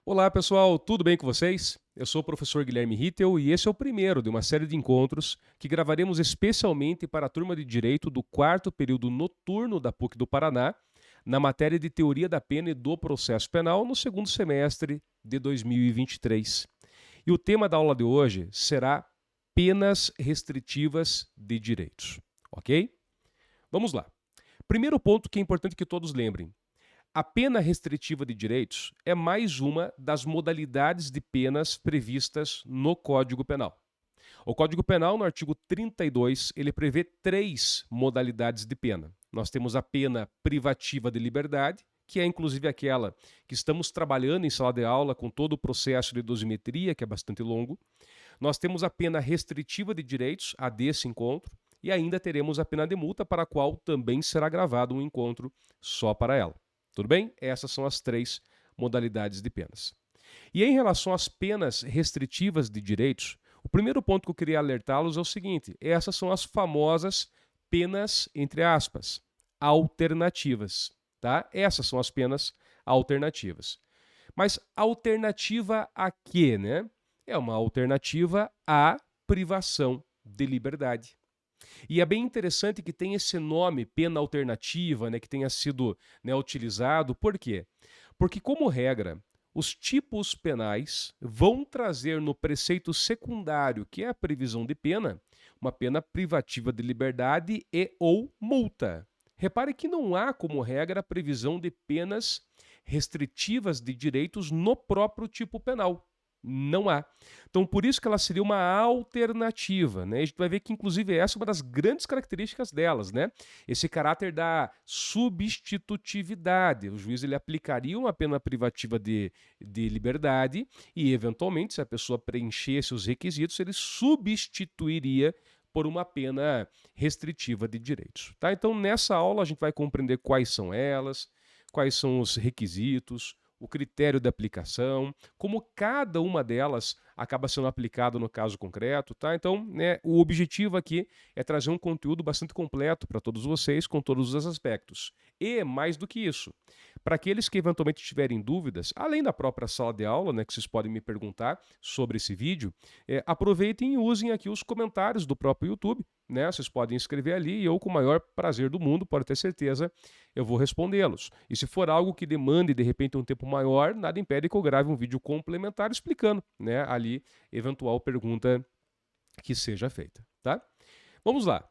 Olá pessoal, tudo bem com vocês? Eu sou o professor Guilherme Rittel e esse é o primeiro de uma série de encontros que gravaremos especialmente para a turma de Direito do quarto período noturno da PUC do Paraná, na matéria de Teoria da Pena e do Processo Penal no segundo semestre de 2023. E o tema da aula de hoje será penas restritivas de direitos, ok? Vamos lá. Primeiro ponto que é importante que todos lembrem. A pena restritiva de direitos é mais uma das modalidades de penas previstas no Código Penal. O Código Penal, no artigo 32, ele prevê três modalidades de pena. Nós temos a pena privativa de liberdade, que é inclusive aquela que estamos trabalhando em sala de aula com todo o processo de dosimetria, que é bastante longo. Nós temos a pena restritiva de direitos, a desse encontro, e ainda teremos a pena de multa, para a qual também será gravado um encontro só para ela. Tudo bem? Essas são as três modalidades de penas. E em relação às penas restritivas de direitos, o primeiro ponto que eu queria alertá-los é o seguinte: essas são as famosas penas, entre aspas, alternativas. Tá? Essas são as penas alternativas. Mas alternativa a quê, né? É uma alternativa à privação de liberdade. E é bem interessante que tem esse nome, pena alternativa, né, que tenha sido, né, utilizado. Por quê? Porque, como regra, os tipos penais vão trazer no preceito secundário, que é a previsão de pena, uma pena privativa de liberdade e ou multa. Repare que não há, como regra, a previsão de penas restritivas de direitos no próprio tipo penal. Não há. Então, por isso que ela seria uma alternativa, né? A gente vai ver que, inclusive, essa é uma das grandes características delas, né? Esse caráter da substitutividade. O juiz ele aplicaria uma pena privativa de liberdade e, eventualmente, se a pessoa preenchesse os requisitos, ele substituiria por uma pena restritiva de direitos. Tá? Então, nessa aula, a gente vai compreender quais são elas, quais são os requisitos, o critério de aplicação, como cada uma delas acaba sendo aplicada no caso concreto, tá? Então, né, o objetivo aqui é trazer um conteúdo bastante completo para todos vocês, com todos os aspectos. E, mais do que isso, para aqueles que eventualmente tiverem dúvidas, além da própria sala de aula, né, que vocês podem me perguntar sobre esse vídeo, aproveitem e usem aqui os comentários do próprio YouTube, né? Vocês podem escrever ali e eu, com o maior prazer do mundo, pode ter certeza, eu vou respondê-los. E se for algo que demande, de repente, um tempo maior, nada impede que eu grave um vídeo complementar explicando, né, ali, eventual pergunta que seja feita, tá? Vamos lá.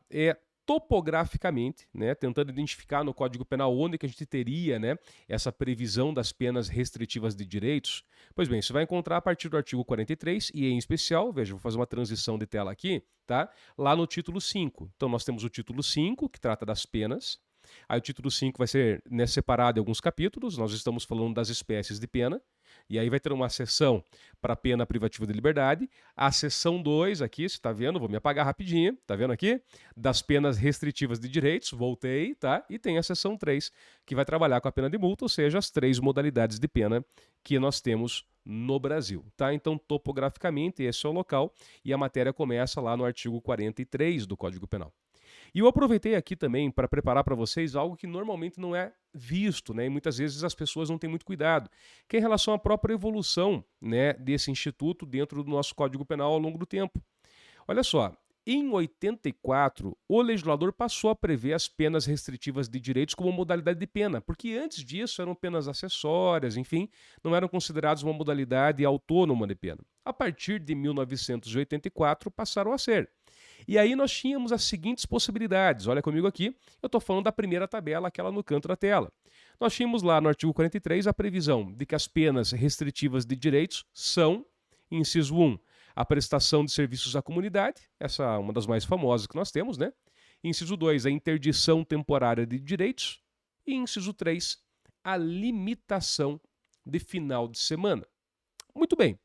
Topograficamente, né, tentando identificar no Código Penal onde que a gente teria, né, essa previsão das penas restritivas de direitos. Pois bem, você vai encontrar a partir do artigo 43 e, em especial, veja, vou fazer uma transição de tela aqui, tá? Lá no título 5. Então, nós temos o título 5, que trata das penas. Aí o título 5 vai ser, né, separado em alguns capítulos. Nós estamos falando das espécies de pena. E aí vai ter uma seção para pena privativa de liberdade. A seção 2 aqui, você está vendo? Vou me apagar rapidinho. Está vendo aqui? Das penas restritivas de direitos. Voltei, tá? E tem a seção 3, que vai trabalhar com a pena de multa, ou seja, as três modalidades de pena que nós temos no Brasil, tá? Então, topograficamente, esse é o local e a matéria começa lá no artigo 43 do Código Penal. E eu aproveitei aqui também para preparar para vocês algo que normalmente não é visto, né? E muitas vezes as pessoas não têm muito cuidado, que é em relação à própria evolução, né, desse instituto dentro do nosso Código Penal ao longo do tempo. Olha só, em 84, o legislador passou a prever as penas restritivas de direitos como modalidade de pena, porque antes disso eram penas acessórias, enfim, não eram consideradas uma modalidade autônoma de pena. A partir de 1984, passaram a ser. E aí nós tínhamos as seguintes possibilidades. Olha comigo aqui, eu estou falando da primeira tabela, aquela no canto da tela. Nós tínhamos lá no artigo 43 a previsão de que as penas restritivas de direitos são, inciso 1, a prestação de serviços à comunidade, essa é uma das mais famosas que nós temos, né? Inciso 2, a interdição temporária de direitos. E inciso 3, a limitação de final de semana. Muito bem.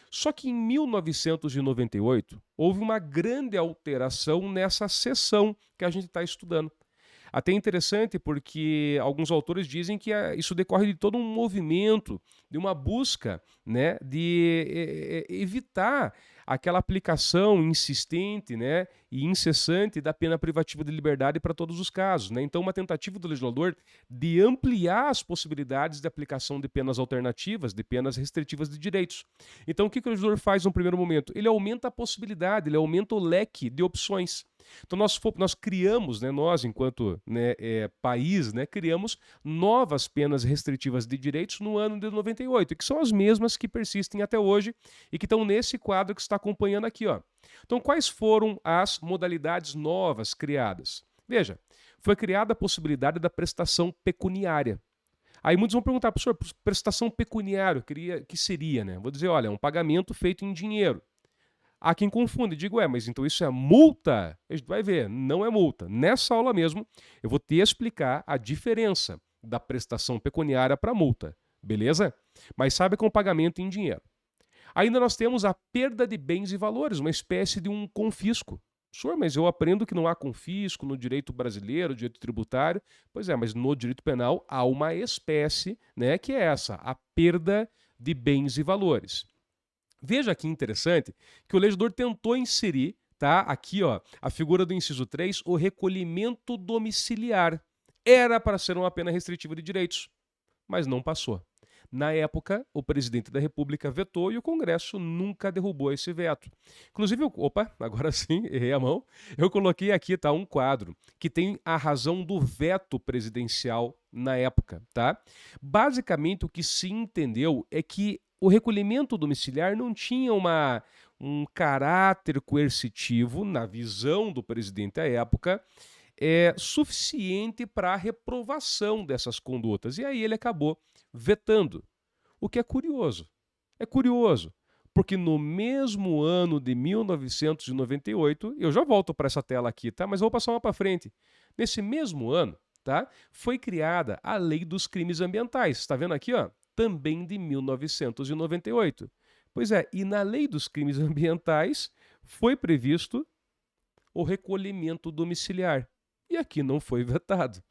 Só que em 1998 houve uma grande alteração nessa seção que a gente está estudando. Até interessante porque alguns autores dizem que isso decorre de todo um movimento, de uma busca, né, de evitar aquela aplicação insistente, né, e incessante da pena privativa de liberdade para todos os casos, né? Então, uma tentativa do legislador de ampliar as possibilidades de aplicação de penas alternativas, de penas restritivas de direitos. Então, o que o legislador faz no primeiro momento? Ele aumenta a possibilidade, ele aumenta o leque de opções. Então, nós criamos, né, nós, enquanto, né, país, né, criamos novas penas restritivas de direitos no ano de 98, que são as mesmas que persistem até hoje e que estão nesse quadro que você está acompanhando aqui, ó. Então, quais foram as modalidades novas criadas? Veja, foi criada a possibilidade da prestação pecuniária. Aí muitos vão perguntar, professor, prestação pecuniária, que seria, né? Vou dizer, olha, é um pagamento feito em dinheiro. Há quem confunde, digo, mas então isso é multa? A gente vai ver, não é multa. Nessa aula mesmo, eu vou te explicar a diferença da prestação pecuniária para multa, beleza? Mas saiba que é um pagamento em dinheiro. Ainda nós temos a perda de bens e valores, uma espécie de um confisco. Senhor, mas eu aprendo que não há confisco no direito brasileiro, direito tributário. Pois é, mas no direito penal há uma espécie, né, que é essa, a perda de bens e valores. Veja que interessante que o legislador tentou inserir, tá, aqui, ó, a figura do inciso 3, o recolhimento domiciliar. Era para ser uma pena restritiva de direitos, mas não passou. Na época, o presidente da República vetou e o Congresso nunca derrubou esse veto. Inclusive, agora sim, errei a mão. Eu coloquei aqui, tá, um quadro que tem a razão do veto presidencial na época, tá? Basicamente, o que se entendeu é que o recolhimento domiciliar não tinha um caráter coercitivo, na visão do presidente à época, suficiente para a reprovação dessas condutas. E aí ele acabou vetando. O que é curioso. É curioso, porque no mesmo ano de 1998, eu já volto para essa tela aqui, tá? Mas vou passar uma para frente. Nesse mesmo ano, tá? Foi criada a Lei dos Crimes Ambientais. Está vendo aqui, ó? Também de 1998. Pois é, e na Lei dos Crimes Ambientais foi previsto o recolhimento domiciliar. E aqui não foi vetado.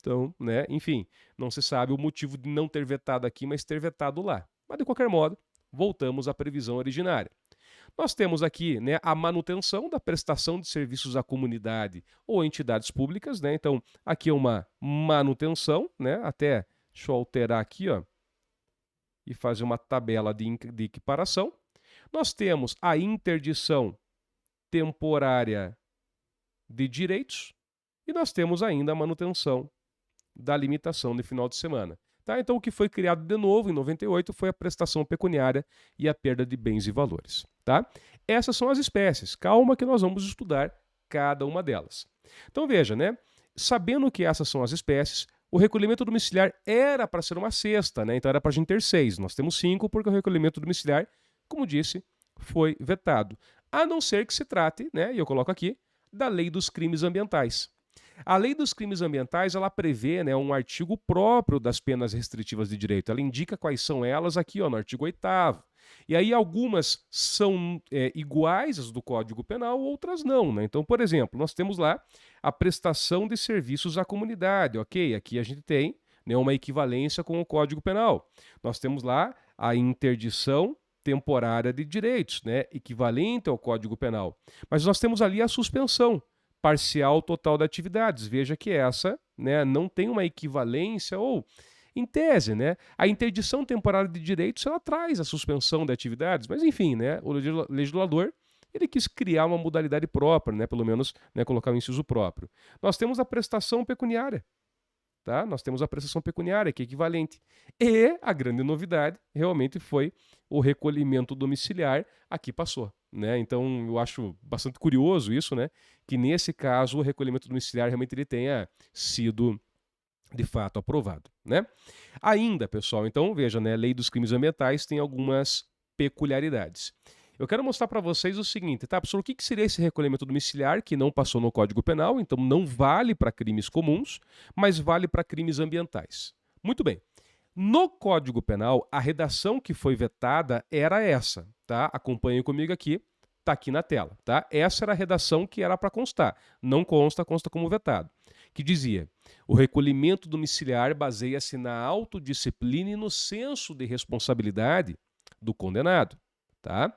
Então, né, enfim, não se sabe o motivo de não ter vetado aqui, mas ter vetado lá. Mas, de qualquer modo, voltamos à previsão originária. Nós temos aqui, né, a manutenção da prestação de serviços à comunidade ou entidades públicas, né? Então, aqui é uma manutenção, né? Até, deixa eu alterar aqui, ó, e fazer uma tabela de equiparação. Nós temos a interdição temporária de direitos e nós temos ainda a manutenção da limitação de final de semana. Tá? Então, o que foi criado de novo em 98 foi a prestação pecuniária e a perda de bens e valores. Tá? Essas são as espécies. Calma que nós vamos estudar cada uma delas. Então, veja, né? Sabendo que essas são as espécies, o recolhimento domiciliar era para ser uma sexta, né? Então era para a gente ter 6. Nós temos 5 porque o recolhimento domiciliar, como disse, foi vetado. A não ser que se trate, né? E eu coloco aqui, da Lei dos Crimes Ambientais. A Lei dos Crimes Ambientais, ela prevê, né, um artigo próprio das penas restritivas de direito. Ela indica quais são elas aqui, ó, no artigo 8º. E aí algumas são iguais às do Código Penal, outras não, né? Então, por exemplo, nós temos lá a prestação de serviços à comunidade, ok? Aqui a gente tem, né, uma equivalência com o Código Penal. Nós temos lá a interdição temporária de direitos, né, equivalente ao Código Penal. Mas nós temos ali a suspensão parcial total de atividades. Veja que essa, né, não tem uma equivalência ou, em tese, né, a interdição temporária de direitos ela traz a suspensão de atividades, mas enfim, né, o legislador ele quis criar uma modalidade própria, né, pelo menos, né, colocar um inciso próprio. Nós temos a prestação pecuniária. Tá? Nós temos a prestação pecuniária, que é equivalente. E a grande novidade realmente foi o recolhimento domiciliar, aqui passou. Né? Então, eu acho bastante curioso isso, né? Que nesse caso o recolhimento domiciliar realmente ele tenha sido, de fato, aprovado. Né? Ainda, pessoal, então, veja, né? A Lei dos Crimes Ambientais tem algumas peculiaridades. Eu quero mostrar para vocês o seguinte, tá, professor? O que seria esse recolhimento domiciliar que não passou no Código Penal, então não vale para crimes comuns, mas vale para crimes ambientais. Muito bem. No Código Penal, a redação que foi vetada era essa, tá? Acompanhem comigo aqui, tá aqui na tela, tá? Essa era a redação que era para constar. Não consta, consta como vetado. que dizia: o recolhimento domiciliar baseia-se na autodisciplina e no senso de responsabilidade do condenado. Tá?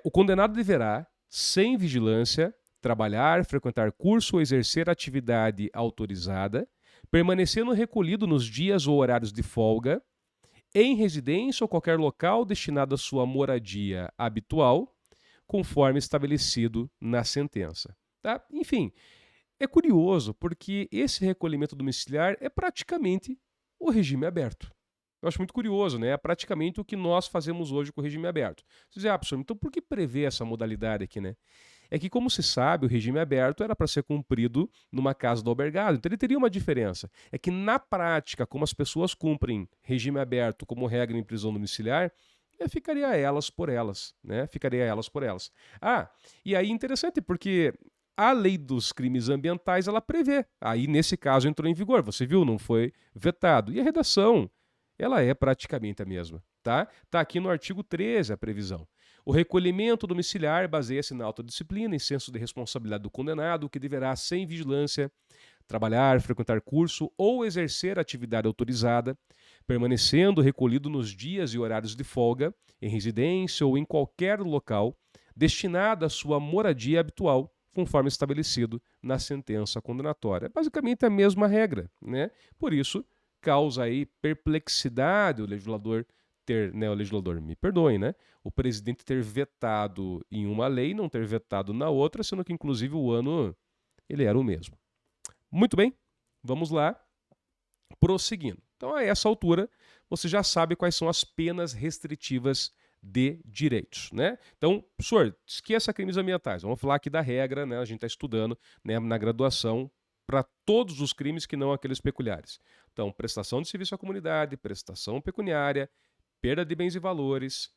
O condenado deverá, sem vigilância, trabalhar, frequentar curso ou exercer atividade autorizada, permanecendo recolhido nos dias ou horários de folga, em residência ou qualquer local destinado à sua moradia habitual, conforme estabelecido na sentença. Tá? Enfim, é curioso porque esse recolhimento domiciliar é praticamente o regime aberto. Eu acho muito curioso, né? É praticamente o que nós fazemos hoje com o regime aberto. Você diz, professor, então por que prever essa modalidade aqui, né? É que, como se sabe, o regime aberto era para ser cumprido numa casa do albergado, então ele teria uma diferença. É que, na prática, como as pessoas cumprem regime aberto como regra em prisão domiciliar, ficaria elas por elas, né? Ficaria elas por elas. E aí interessante, porque a lei dos crimes ambientais, ela prevê. Aí, nesse caso, entrou em vigor. Você viu, não foi vetado. E a redação, ela é praticamente a mesma, tá? Tá aqui no artigo 13 a previsão. O recolhimento domiciliar baseia-se na autodisciplina e senso de responsabilidade do condenado, que deverá, sem vigilância, trabalhar, frequentar curso ou exercer atividade autorizada, permanecendo recolhido nos dias e horários de folga, em residência ou em qualquer local destinado à sua moradia habitual, conforme estabelecido na sentença condenatória. Basicamente a mesma regra, né? Por isso, causa aí perplexidade o legislador o legislador, me perdoem, né? O presidente ter vetado em uma lei, não ter vetado na outra, sendo que inclusive o ano ele era o mesmo. Muito bem, vamos lá, prosseguindo. Então, a essa altura, você já sabe quais são as penas restritivas de direitos, né? Então, professor, esqueça crimes ambientais. Vamos falar aqui da regra, né? A gente está estudando, né, na graduação para todos os crimes que não aqueles peculiares. Então, prestação de serviço à comunidade, prestação pecuniária, perda de bens e valores,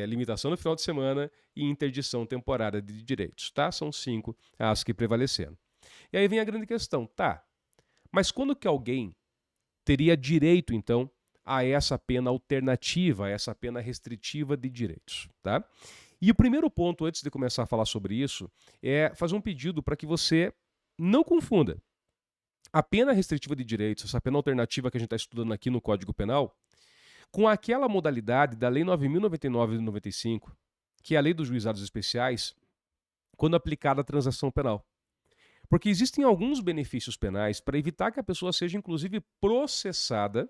limitação no final de semana e interdição temporária de direitos, tá? São 5 as que prevaleceram. E aí vem a grande questão, tá? Mas quando que alguém teria direito, então, a essa pena alternativa, a essa pena restritiva de direitos, tá? E o primeiro ponto, antes de começar a falar sobre isso, é fazer um pedido para que você não confunda a pena restritiva de direitos, essa pena alternativa que a gente está estudando aqui no Código Penal, com aquela modalidade da Lei 9.099 de 95, que é a Lei dos Juizados Especiais, quando aplicada à transação penal. Porque existem alguns benefícios penais para evitar que a pessoa seja, inclusive, processada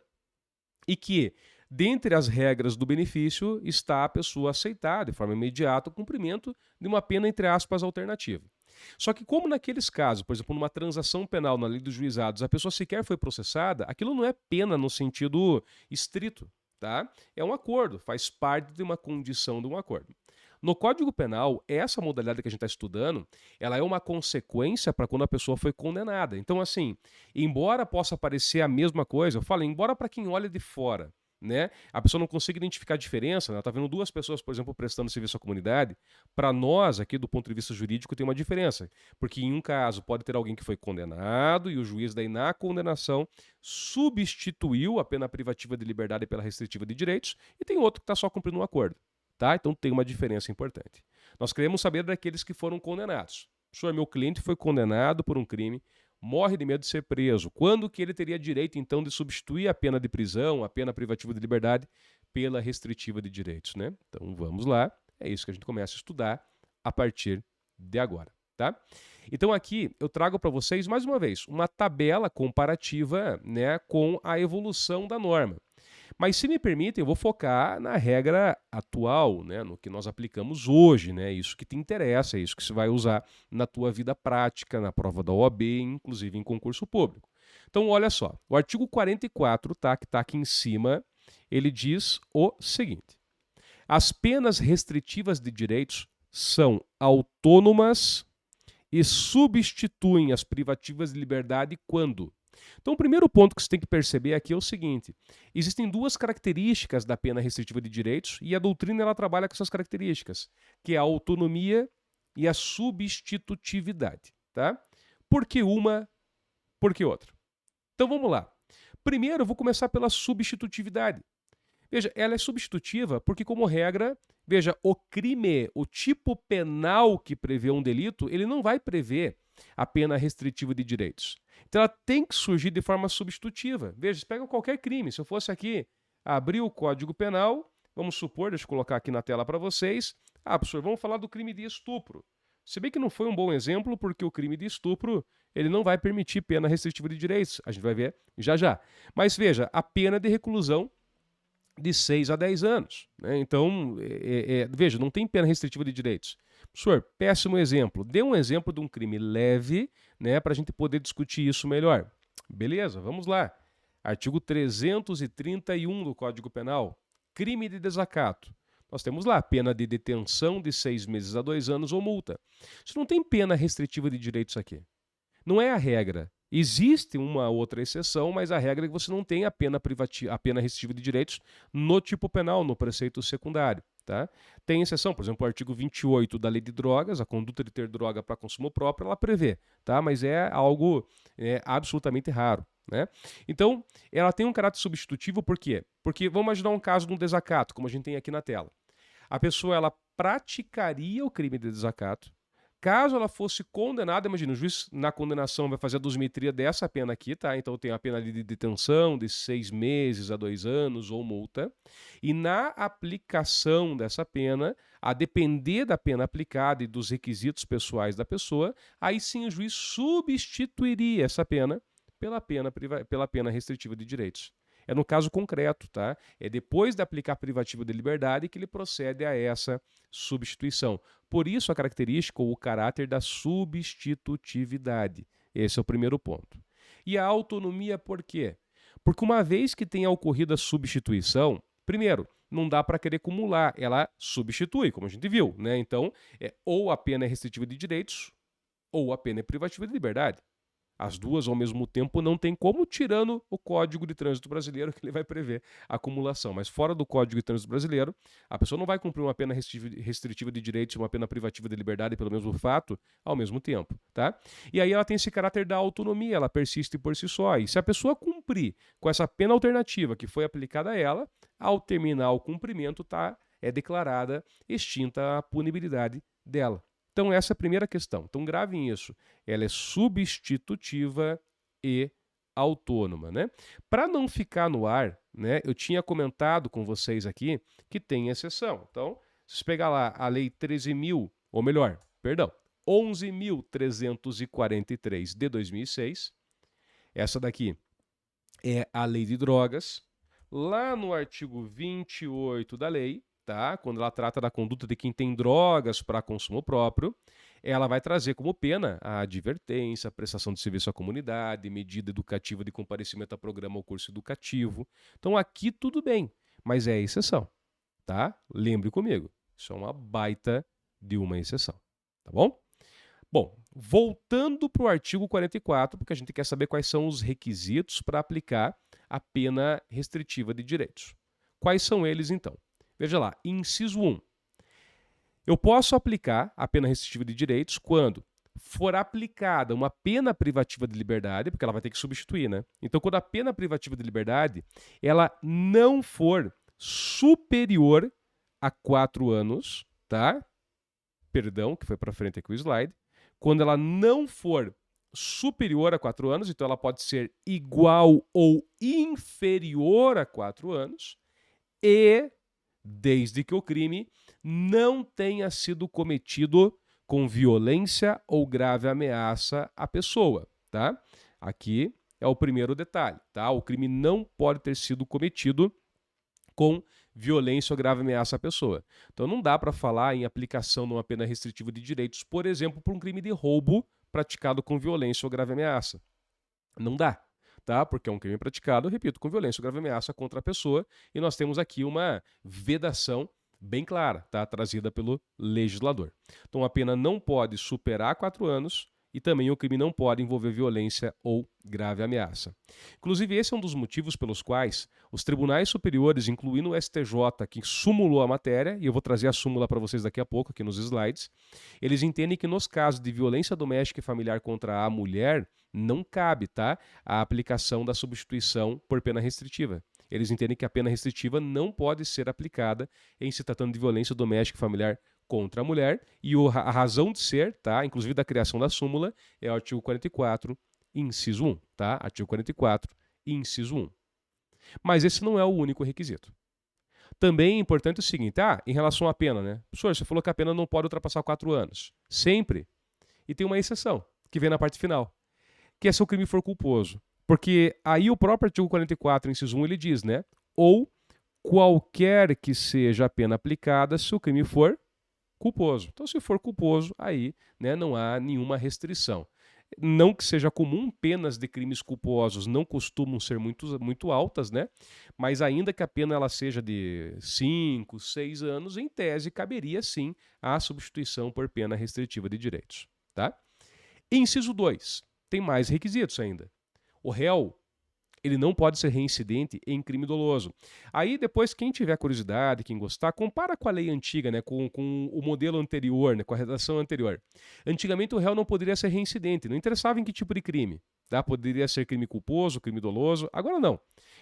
e que, dentre as regras do benefício, está a pessoa aceitar de forma imediata o cumprimento de uma pena, entre aspas, alternativa. Só que como naqueles casos, por exemplo, numa transação penal na Lei dos Juizados, a pessoa sequer foi processada, aquilo não é pena no sentido estrito. Tá? É um acordo, faz parte de uma condição de um acordo. No Código Penal, essa modalidade que a gente está estudando, ela é uma consequência para quando a pessoa foi condenada. Então, assim, embora possa parecer a mesma coisa, eu falo, embora para quem olha de fora, né, a pessoa não consiga identificar a diferença, né, ela está vendo duas pessoas, por exemplo, prestando serviço à comunidade, para nós, aqui, do ponto de vista jurídico, tem uma diferença. Porque em um caso pode ter alguém que foi condenado e o juiz, daí, na condenação, substituiu a pena privativa de liberdade pela restritiva de direitos, e tem outro que está só cumprindo um acordo. Tá? Então tem uma diferença importante. Nós queremos saber daqueles que foram condenados. Senhor, meu cliente foi condenado por um crime, morre de medo de ser preso. Quando que ele teria direito, então, de substituir a pena de prisão, a pena privativa de liberdade, pela restritiva de direitos, né? Então vamos lá, é isso que a gente começa a estudar a partir de agora, tá? Então aqui eu trago para vocês, mais uma vez, uma tabela comparativa, né, com a evolução da norma. Mas, se me permitem, eu vou focar na regra atual, né, no que nós aplicamos hoje, né, isso que te interessa, isso que você vai usar na tua vida prática, na prova da OAB, inclusive em concurso público. Então, olha só, o artigo 44, tá, que está aqui em cima, ele diz o seguinte: as penas restritivas de direitos são autônomas e substituem as privativas de liberdade quando... Então, o primeiro ponto que você tem que perceber aqui é o seguinte: existem duas características da pena restritiva de direitos e a doutrina ela trabalha com essas características, que é a autonomia e a substitutividade. Tá? Por que uma, por que outra? Então, vamos lá. Primeiro, eu vou começar pela substitutividade. Veja, ela é substitutiva porque, como regra, veja, o crime, o tipo penal que prevê um delito, ele não vai prever a pena restritiva de direitos? Então ela tem que surgir de forma substitutiva. Veja, você pega qualquer crime. Se eu fosse aqui abrir o Código Penal, vamos supor, deixa eu colocar aqui na tela para vocês. Professor, vamos falar do crime de estupro. Se bem que não foi um bom exemplo, porque o crime de estupro ele não vai permitir pena restritiva de direitos. A gente vai ver já já. Mas veja, a pena de reclusão de 6 a 10 anos. Né? Então, veja, não tem pena restritiva de direitos. Professor, péssimo exemplo. Dê um exemplo de um crime leve, né, para a gente poder discutir isso melhor. Beleza, vamos lá. Artigo 331 do Código Penal. Crime de desacato. Nós temos lá pena de detenção de 6 meses a 2 anos ou multa. Isso não tem pena restritiva de direitos aqui. Não é a regra. Existe uma outra exceção, mas a regra é que você não tem a pena restritiva de direitos no tipo penal, no preceito secundário. Tá? Tem exceção, por exemplo, o artigo 28 da Lei de Drogas, a conduta de ter droga para consumo próprio, ela prevê, tá? Mas é algo absolutamente raro. Né? Então, ela tem um caráter substitutivo, por quê? Porque vamos imaginar um caso de um desacato, como a gente tem aqui na tela. A pessoa ela praticaria o crime de desacato. Caso ela fosse condenada, imagina, o juiz na condenação vai fazer a dosimetria dessa pena aqui, tá? Então tem a pena de detenção de 6 meses a 2 anos ou multa. E na aplicação dessa pena, a depender da pena aplicada e dos requisitos pessoais da pessoa, aí sim o juiz substituiria essa pena pela pena restritiva de direitos. É no caso concreto, tá? É depois de aplicar a privativa de liberdade que ele procede a essa substituição. Por isso a característica ou o caráter da substitutividade. Esse é o primeiro ponto. E a autonomia por quê? Porque uma vez que tenha ocorrido a substituição, primeiro, não dá para querer acumular, ela substitui, como a gente viu, né? Então, ou a pena é restritiva de direitos, ou a pena é privativa de liberdade. As duas ao mesmo tempo não tem como, tirando o Código de Trânsito Brasileiro, que ele vai prever a acumulação. Mas fora do Código de Trânsito Brasileiro, a pessoa não vai cumprir uma pena restritiva de direitos e uma pena privativa de liberdade pelo mesmo fato ao mesmo tempo. Tá? E aí ela tem esse caráter da autonomia, ela persiste por si só. E se a pessoa cumprir com essa pena alternativa que foi aplicada a ela, ao terminar o cumprimento, é declarada extinta a punibilidade dela. Então, essa é a primeira questão. Então, gravem isso. Ela é substitutiva e autônoma. Né? Para não ficar no ar, né, eu tinha comentado com vocês aqui que tem exceção. Então, se você pegar lá a Lei 11.343 de 2006, essa daqui é a Lei de Drogas. Lá no artigo 28 da lei, tá? Quando ela trata da conduta de quem tem drogas para consumo próprio, ela vai trazer como pena a advertência, a prestação de serviço à comunidade, medida educativa de comparecimento a programa ou curso educativo. Então aqui tudo bem, mas é exceção, tá? Lembre comigo, isso é uma baita de uma exceção, tá bom? Bom, voltando para o artigo 44, porque a gente quer saber quais são os requisitos para aplicar a pena restritiva de direitos. Quais são eles, então? Veja lá, inciso 1. Eu posso aplicar a pena restritiva de direitos quando for aplicada uma pena privativa de liberdade, porque ela vai ter que substituir, né? Então, quando a pena privativa de liberdade, ela não for superior a 4 anos, tá? Perdão, que foi para frente aqui o slide. Quando ela não for superior a 4 anos, então ela pode ser igual ou inferior a 4 anos, e desde que o crime não tenha sido cometido com violência ou grave ameaça à pessoa, tá? Aqui é o primeiro detalhe, tá? O crime não pode ter sido cometido com violência ou grave ameaça à pessoa. Então não dá para falar em aplicação de uma pena restritiva de direitos, por exemplo, por um crime de roubo praticado com violência ou grave ameaça. Não dá. Tá? Porque é um crime praticado, repito, com violência ou grave ameaça contra a pessoa, e nós temos aqui uma vedação bem clara, tá? Trazida pelo legislador. Então a pena não pode superar 4 anos e também o crime não pode envolver violência ou grave ameaça. Inclusive, esse é um dos motivos pelos quais os tribunais superiores, incluindo o STJ, que sumulou a matéria, e eu vou trazer a súmula para vocês daqui a pouco, aqui nos slides, eles entendem que nos casos de violência doméstica e familiar contra a mulher, não cabe, tá, a aplicação da substituição por pena restritiva. Eles entendem que a pena restritiva não pode ser aplicada em se tratando de violência doméstica e familiar contra a mulher, e a razão de ser, tá? Inclusive da criação da súmula, é o artigo 44, inciso 1, tá? Artigo 44, inciso 1. Mas esse não é o único requisito. Também é importante o seguinte, em relação à pena, né? Professor, você falou que a pena não pode ultrapassar 4 anos. Sempre. E tem uma exceção, que vem na parte final, que é se o crime for culposo. Porque aí o próprio artigo 44, inciso 1, ele diz, né? Ou qualquer que seja a pena aplicada se o crime for culposo. Então, se for culposo, aí, né, não há nenhuma restrição. Não que seja comum, penas de crimes culposos não costumam ser muito altas, né? Mas ainda que a pena ela seja de 5, 6 anos, em tese caberia sim a substituição por pena restritiva de direitos, tá? Inciso 2, tem mais requisitos ainda. O réu, ele não pode ser reincidente em crime doloso. Aí depois, quem tiver curiosidade, quem gostar, compara com a lei antiga, né, com o modelo anterior, né, com a redação anterior. Antigamente o réu não poderia ser reincidente, não interessava em que tipo de crime. Tá? Poderia ser crime culposo, crime doloso. Agora não.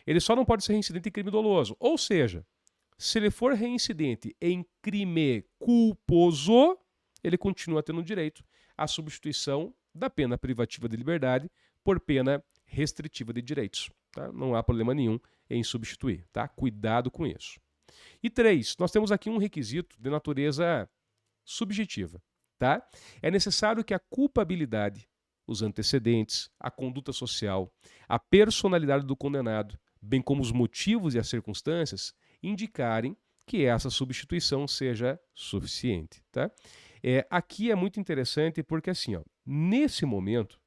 Ele só não pode ser reincidente em crime doloso. Ou seja, se ele for reincidente em crime culposo, ele continua tendo direito à substituição da pena privativa de liberdade por pena restritiva de direitos. Tá? Não há problema nenhum em substituir. Tá? Cuidado com isso. E 3, nós temos aqui um requisito de natureza subjetiva. Tá? É necessário que a culpabilidade, os antecedentes, a conduta social, a personalidade do condenado, bem como os motivos e as circunstâncias, indicarem que essa substituição seja suficiente. Tá? Aqui é muito interessante porque, assim, nesse momento,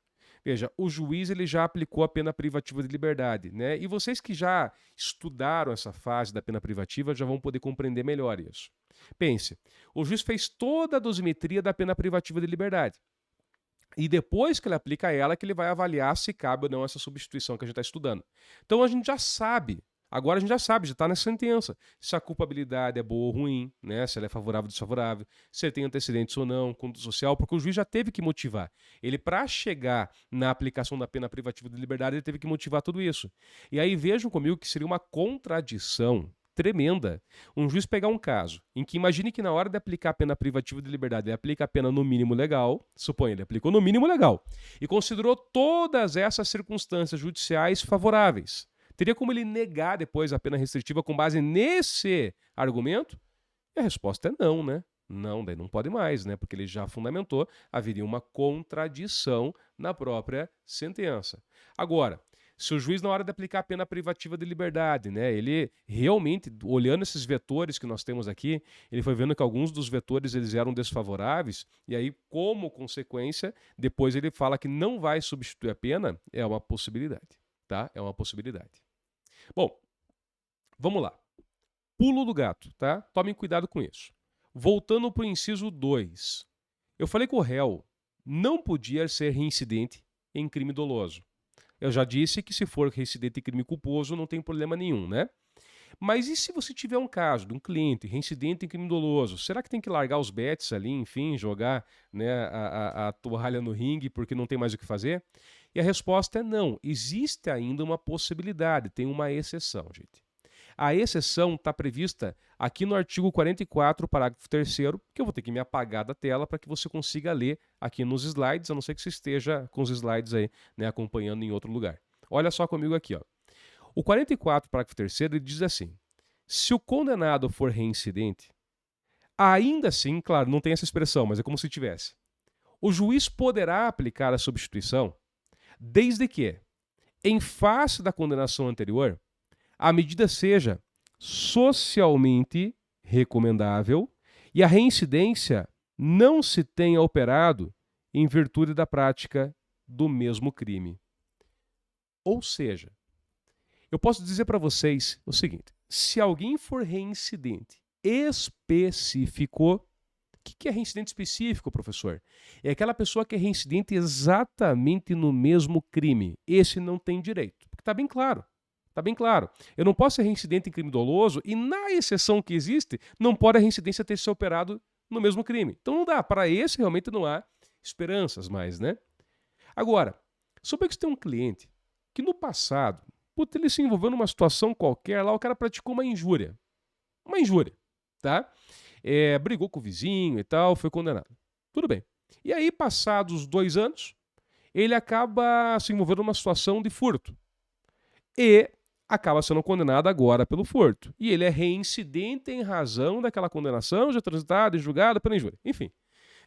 veja, o juiz ele já aplicou a pena privativa de liberdade, né? E vocês que já estudaram essa fase da pena privativa já vão poder compreender melhor isso. Pense, o juiz fez toda a dosimetria da pena privativa de liberdade. E depois que ele aplica ela, que ele vai avaliar se cabe ou não essa substituição que a gente está estudando. Então a gente já sabe. Agora a gente já sabe, já está na sentença, se a culpabilidade é boa ou ruim, né? Se ela é favorável ou desfavorável, se ele tem antecedentes ou não, conduta social, porque o juiz já teve que motivar. Ele, para chegar na aplicação da pena privativa de liberdade, ele teve que motivar tudo isso. E aí vejam comigo que seria uma contradição tremenda um juiz pegar um caso em que imagine que na hora de aplicar a pena privativa de liberdade, ele aplica a pena no mínimo legal, suponha, ele aplicou no mínimo legal, e considerou todas essas circunstâncias judiciais favoráveis. Teria como ele negar depois a pena restritiva com base nesse argumento? E a resposta é não, né? Não, daí não pode mais, né? Porque ele já fundamentou, haveria uma contradição na própria sentença. Agora, se o juiz, na hora de aplicar a pena privativa de liberdade, né, ele realmente, olhando esses vetores que nós temos aqui, ele foi vendo que alguns dos vetores eles eram desfavoráveis, e aí, como consequência, depois ele fala que não vai substituir a pena, é uma possibilidade, tá? É uma possibilidade. Bom, vamos lá. Pulo do gato, tá? Tomem cuidado com isso. Voltando para o inciso 2. Eu falei que o réu não podia ser reincidente em crime doloso. Eu já disse que se for reincidente em crime culposo não tem problema nenhum, né? Mas e se você tiver um caso de um cliente reincidente em crime doloso? Será que tem que largar os bets ali, enfim, jogar, né, a toalha no ringue porque não tem mais o que fazer? E a resposta é não. Existe ainda uma possibilidade, tem uma exceção, gente. A exceção está prevista aqui no artigo 44, parágrafo 3º, que eu vou ter que me apagar da tela para que você consiga ler aqui nos slides, a não ser que você esteja com os slides aí, né, acompanhando em outro lugar. Olha só comigo aqui, ó. O 44, parágrafo 3º, ele diz assim: se o condenado for reincidente, ainda assim, claro, não tem essa expressão, mas é como se tivesse, o juiz poderá aplicar a substituição desde que, em face da condenação anterior, a medida seja socialmente recomendável e a reincidência não se tenha operado em virtude da prática do mesmo crime. Ou seja, eu posso dizer para vocês o seguinte: se alguém for reincidente específico, o que é reincidente específico, professor? É aquela pessoa que é reincidente exatamente no mesmo crime. Esse não tem direito. Porque está bem claro. Está bem claro. Eu não posso ser reincidente em crime doloso e, na exceção que existe, não pode a reincidência ter se operado no mesmo crime. Então não dá. Para esse realmente não há esperanças mais, né? Agora, sobre que você tem um cliente que no passado, ele se envolveu numa situação qualquer lá, o cara praticou uma injúria. Uma injúria. tá? Brigou com o vizinho e tal, foi condenado. Tudo bem. E aí, passados 2 anos, ele acaba se envolvendo numa situação de furto. E acaba sendo condenado agora pelo furto. E ele é reincidente em razão daquela condenação já transitada e julgada pela injúria. Enfim.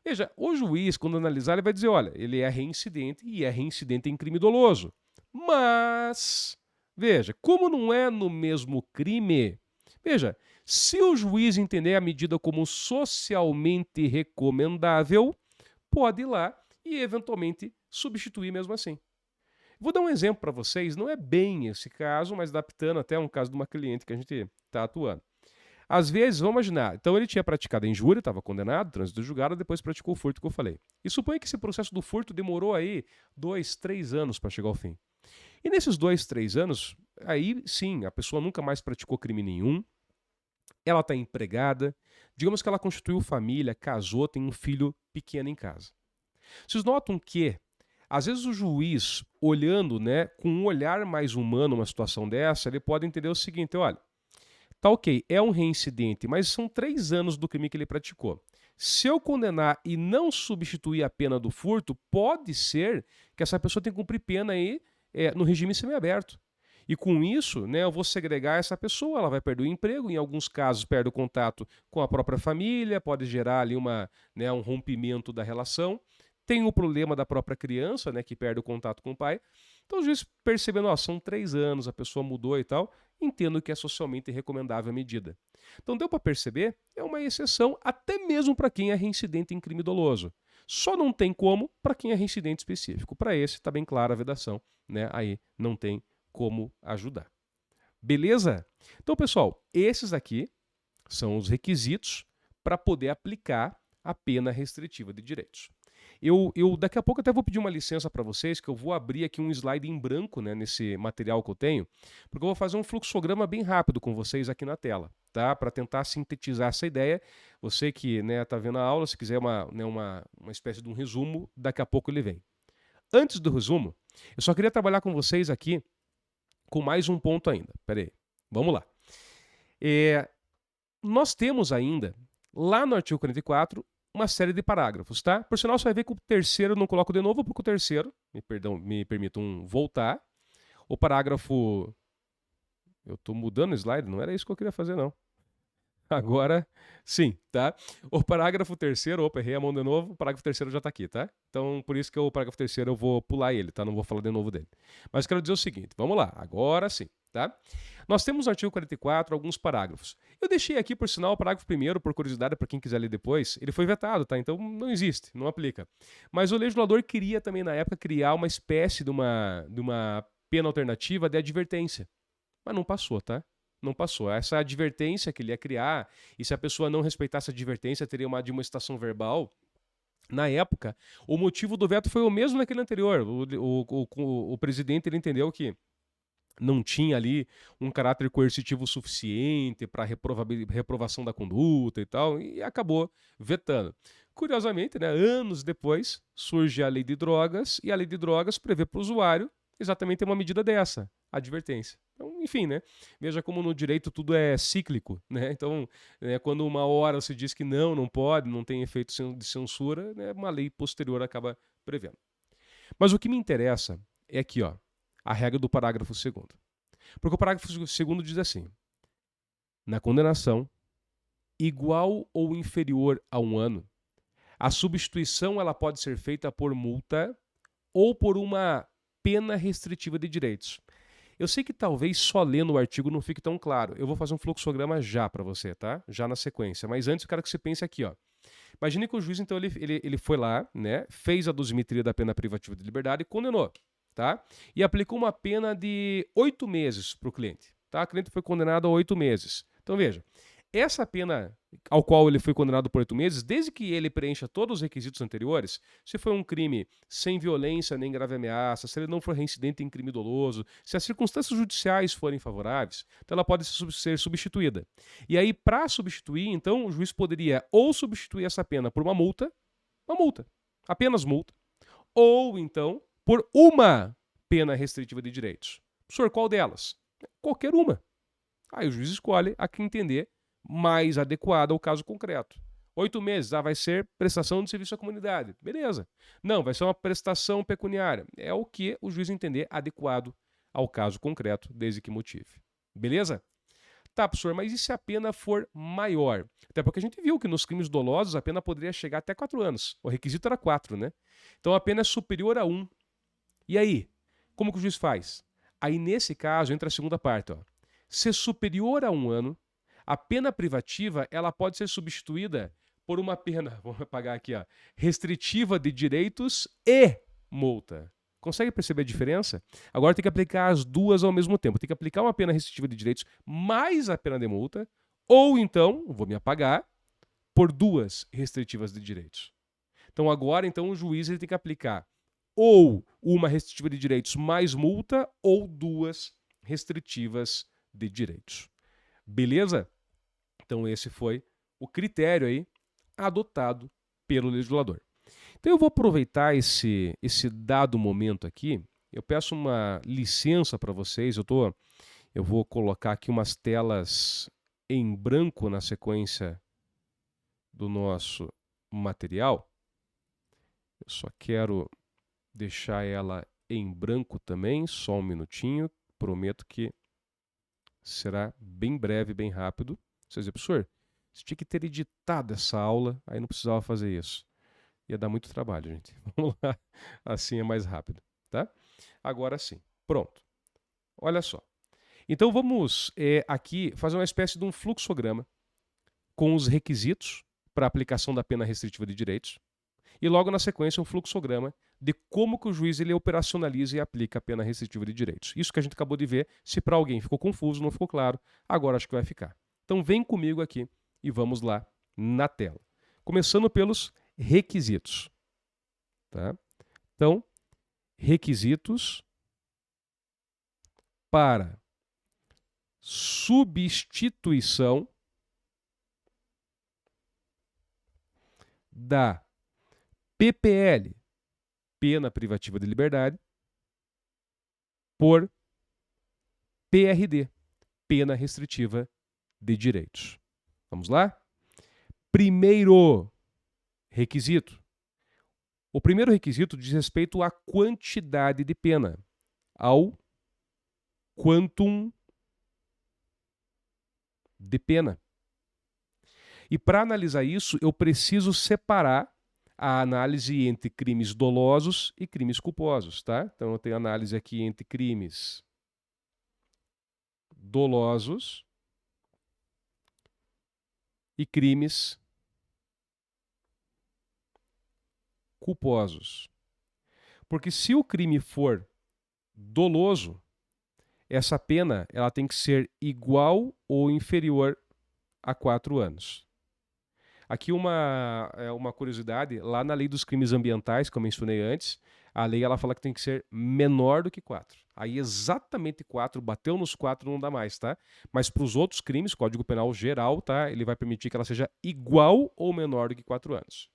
Veja, o juiz, quando analisar, ele vai dizer, olha, ele é reincidente e é reincidente em crime doloso. Mas, veja, como não é no mesmo crime, veja, se o juiz entender a medida como socialmente recomendável, pode ir lá e eventualmente substituir mesmo assim. Vou dar um exemplo para vocês, não é bem esse caso, mas adaptando até um caso de uma cliente que a gente está atuando. Às vezes, vamos imaginar, então ele tinha praticado a injúria, estava condenado, trânsito julgado, depois praticou o furto que eu falei. E suponha que esse processo do furto demorou aí 2, 3 anos para chegar ao fim. E nesses 2, 3 anos, aí sim, a pessoa nunca mais praticou crime nenhum, ela está empregada, digamos que ela constituiu família, casou, tem um filho pequeno em casa. Vocês notam que, às vezes, o juiz, olhando, né, com um olhar mais humano uma situação dessa, ele pode entender o seguinte, olha, tá ok, é um reincidente, mas são 3 anos do crime que ele praticou. Se eu condenar e não substituir a pena do furto, pode ser que essa pessoa tenha que cumprir pena aí no regime semiaberto. E com isso, né, eu vou segregar essa pessoa, ela vai perder o emprego, em alguns casos perde o contato com a própria família, pode gerar ali um rompimento da relação. Tem o problema da própria criança, né, que perde o contato com o pai. Então o juiz percebendo, são 3 anos, a pessoa mudou e tal, entendo que é socialmente recomendável a medida. Então deu para perceber, é uma exceção até mesmo para quem é reincidente em crime doloso. Só não tem como para quem é reincidente específico. Para esse está bem clara a vedação, né? Aí não tem como ajudar. Beleza? Então, pessoal, esses aqui são os requisitos para poder aplicar a pena restritiva de direitos. Eu daqui a pouco até vou pedir uma licença para vocês, que eu vou abrir aqui um slide em branco, né, nesse material que eu tenho, porque eu vou fazer um fluxograma bem rápido com vocês aqui na tela, tá? Para tentar sintetizar essa ideia. Você que está vendo a aula, se quiser uma espécie de um resumo, daqui a pouco ele vem. Antes do resumo, eu só queria trabalhar com vocês aqui com mais um ponto ainda. Pera aí, vamos lá. Nós temos ainda, lá no artigo 44, uma série de parágrafos, tá? Por sinal, você vai ver que o terceiro eu não coloco de novo, porque o terceiro, me permitam voltar. O parágrafo... Eu estou mudando o slide, não era isso que eu queria fazer, não. Agora, sim, tá? O parágrafo terceiro, opa, errei a mão de novo, o parágrafo terceiro já está aqui, tá? Então, por isso que o parágrafo terceiro eu vou pular ele, tá? Não vou falar de novo dele. Mas quero dizer o seguinte, vamos lá, agora sim, tá? Nós temos no artigo 44 alguns parágrafos. Eu deixei aqui, por sinal, o parágrafo primeiro, por curiosidade, para quem quiser ler depois, ele foi vetado, tá? Então não existe, não aplica. Mas o legislador queria também, na época, criar uma espécie de uma pena alternativa de advertência. Mas não passou, tá? Não passou. Essa advertência que ele ia criar, e se a pessoa não respeitasse a advertência, teria uma admoestação verbal. Na época, o motivo do veto foi o mesmo naquele anterior. O presidente ele entendeu que não tinha ali um caráter coercitivo suficiente para reprovação da conduta e tal, e acabou vetando. Curiosamente, né, anos depois, surge a lei de drogas, e a lei de drogas prevê para o usuário exatamente uma medida dessa, advertência. Então, enfim, né? Veja como no direito tudo é cíclico, né? Então, quando uma hora se diz que não pode, não tem efeito de censura, né, uma lei posterior acaba prevendo. Mas o que me interessa é aqui, ó, a regra do parágrafo 2º. Porque o parágrafo 2º diz assim: na condenação igual ou inferior a 1 ano, a substituição ela pode ser feita por multa ou por uma pena restritiva de direitos. Eu sei que talvez só lendo o artigo não fique tão claro. Eu vou fazer um fluxograma já para você, tá? Já na sequência. Mas antes eu quero que você pense aqui, ó. Imagine que o juiz, então, ele foi lá, né? Fez a dosimetria da pena privativa de liberdade e condenou, tá? E aplicou uma pena de 8 meses para o cliente, tá? O cliente foi condenado a 8 meses. Então, veja, essa pena ao qual ele foi condenado por 8 meses, desde que ele preencha todos os requisitos anteriores, se foi um crime sem violência nem grave ameaça, se ele não for reincidente em crime doloso, se as circunstâncias judiciais forem favoráveis, então ela pode ser substituída. E aí, para substituir, então, o juiz poderia ou substituir essa pena por uma multa, apenas multa, ou então por uma pena restritiva de direitos. Professor, qual delas? Qualquer uma. Aí o juiz escolhe a que entender mais adequada ao caso concreto. 8 meses, vai ser prestação de serviço à comunidade. Beleza. Não, vai ser uma prestação pecuniária. É o que o juiz entender adequado ao caso concreto, desde que motive. Beleza? Tá, professor, mas e se a pena for maior? Até porque a gente viu que nos crimes dolosos a pena poderia chegar até 4 anos. O requisito era 4, né? Então a pena é superior a 1. E aí? Como que o juiz faz? Aí nesse caso entra a segunda parte. Ó. Se superior a 1 ano, a pena privativa ela pode ser substituída por uma pena, vamos apagar aqui, ó, restritiva de direitos e multa. Consegue perceber a diferença? Agora tem que aplicar as duas ao mesmo tempo. Tem que aplicar uma pena restritiva de direitos mais a pena de multa, ou então, vou me apagar, por duas restritivas de direitos. Então agora o juiz ele tem que aplicar ou uma restritiva de direitos mais multa ou duas restritivas de direitos. Beleza? Então esse foi o critério aí adotado pelo legislador. Então eu vou aproveitar esse dado momento aqui. Eu peço uma licença para vocês. Eu vou colocar aqui umas telas em branco na sequência do nosso material. Eu só quero deixar ela em branco também, só um minutinho. Prometo que será bem breve, bem rápido. Você diz, professor, você tinha que ter editado essa aula, aí não precisava fazer isso. Ia dar muito trabalho, gente. Vamos lá, assim é mais rápido, tá? Agora sim, pronto. Olha só. Então vamos aqui fazer uma espécie de um fluxograma com os requisitos para a aplicação da pena restritiva de direitos e logo na sequência um fluxograma de como que o juiz ele operacionaliza e aplica a pena restritiva de direitos. Isso que a gente acabou de ver, se para alguém ficou confuso, não ficou claro, agora acho que vai ficar. Então vem comigo aqui e vamos lá na tela. Começando pelos requisitos. Tá? Então, requisitos para substituição da PPL, pena privativa de liberdade, por PRD, pena restritiva de direitos. Vamos lá? Primeiro requisito. O primeiro requisito diz respeito à quantidade de pena, ao quantum de pena. E para analisar isso, eu preciso separar a análise entre crimes dolosos e crimes culposos, tá? Então eu tenho análise aqui entre crimes dolosos e crimes culposos. Porque se o crime for doloso, essa pena ela tem que ser igual ou inferior a 4 anos. Aqui uma curiosidade, lá na lei dos crimes ambientais, que eu mencionei antes, a lei ela fala que tem que ser menor do que 4. Aí exatamente 4, bateu nos 4 não dá mais, tá? Mas para os outros crimes, Código Penal geral, tá? Ele vai permitir que ela seja igual ou menor do que 4 anos.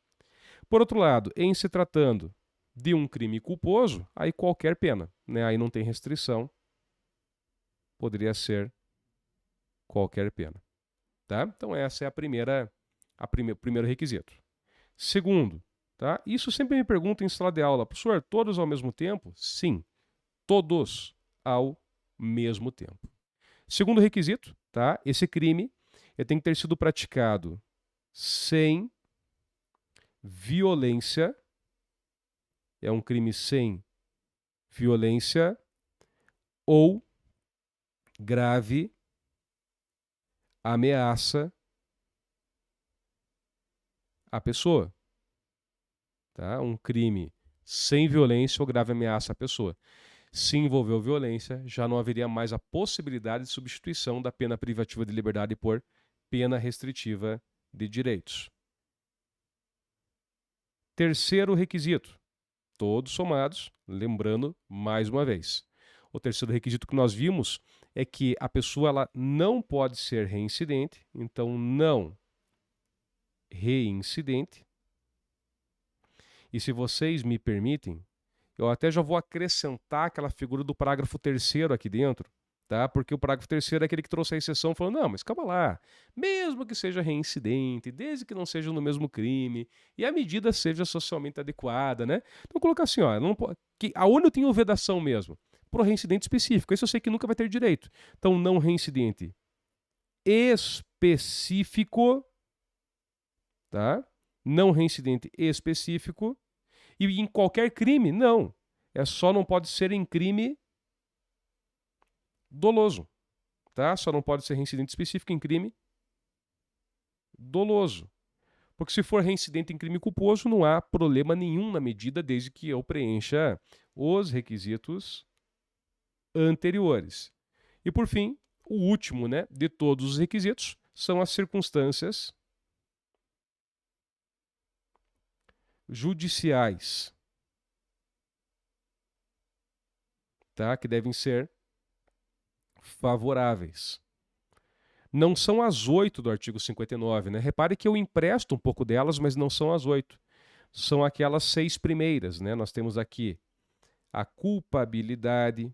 Por outro lado, em se tratando de um crime culposo, aí qualquer pena, né? Aí não tem restrição, poderia ser qualquer pena, tá? Então essa é o primeiro requisito. Segundo, tá? Isso sempre me perguntam em sala de aula, professor, todos ao mesmo tempo? Sim, todos ao mesmo tempo. Segundo requisito, tá? Esse crime tem que ter sido praticado sem violência, é um crime sem violência ou grave ameaça à pessoa. Tá? Um crime sem violência ou grave ameaça à pessoa. Se envolveu violência, já não haveria mais a possibilidade de substituição da pena privativa de liberdade por pena restritiva de direitos. Terceiro requisito, todos somados, lembrando mais uma vez. O terceiro requisito que nós vimos é que a pessoa ela não pode ser reincidente, então não reincidente. E se vocês me permitem, eu até já vou acrescentar aquela figura do parágrafo 3º aqui dentro, tá? Porque o parágrafo 3º é aquele que trouxe a exceção, falando, não, mas calma lá, mesmo que seja reincidente, desde que não seja no mesmo crime, e a medida seja socialmente adequada, né? Então, colocar assim, ó, não pode, aonde eu tenho vedação mesmo? Pro reincidente específico, esse eu sei que nunca vai ter direito. Então, não reincidente específico, tá? Não reincidente específico, e em qualquer crime, não. Só não pode ser em crime doloso, tá? Só não pode ser reincidente específico em crime doloso. Porque se for reincidente em crime culposo, não há problema nenhum na medida, desde que eu preencha os requisitos anteriores. E por fim, o último, né, de todos os requisitos são as circunstâncias judiciais, tá? Que devem ser favoráveis. Não são as 8 do artigo 59, né? Repare que eu empresto um pouco delas, mas não são as 8. São aquelas 6 primeiras, né? Nós temos aqui a culpabilidade,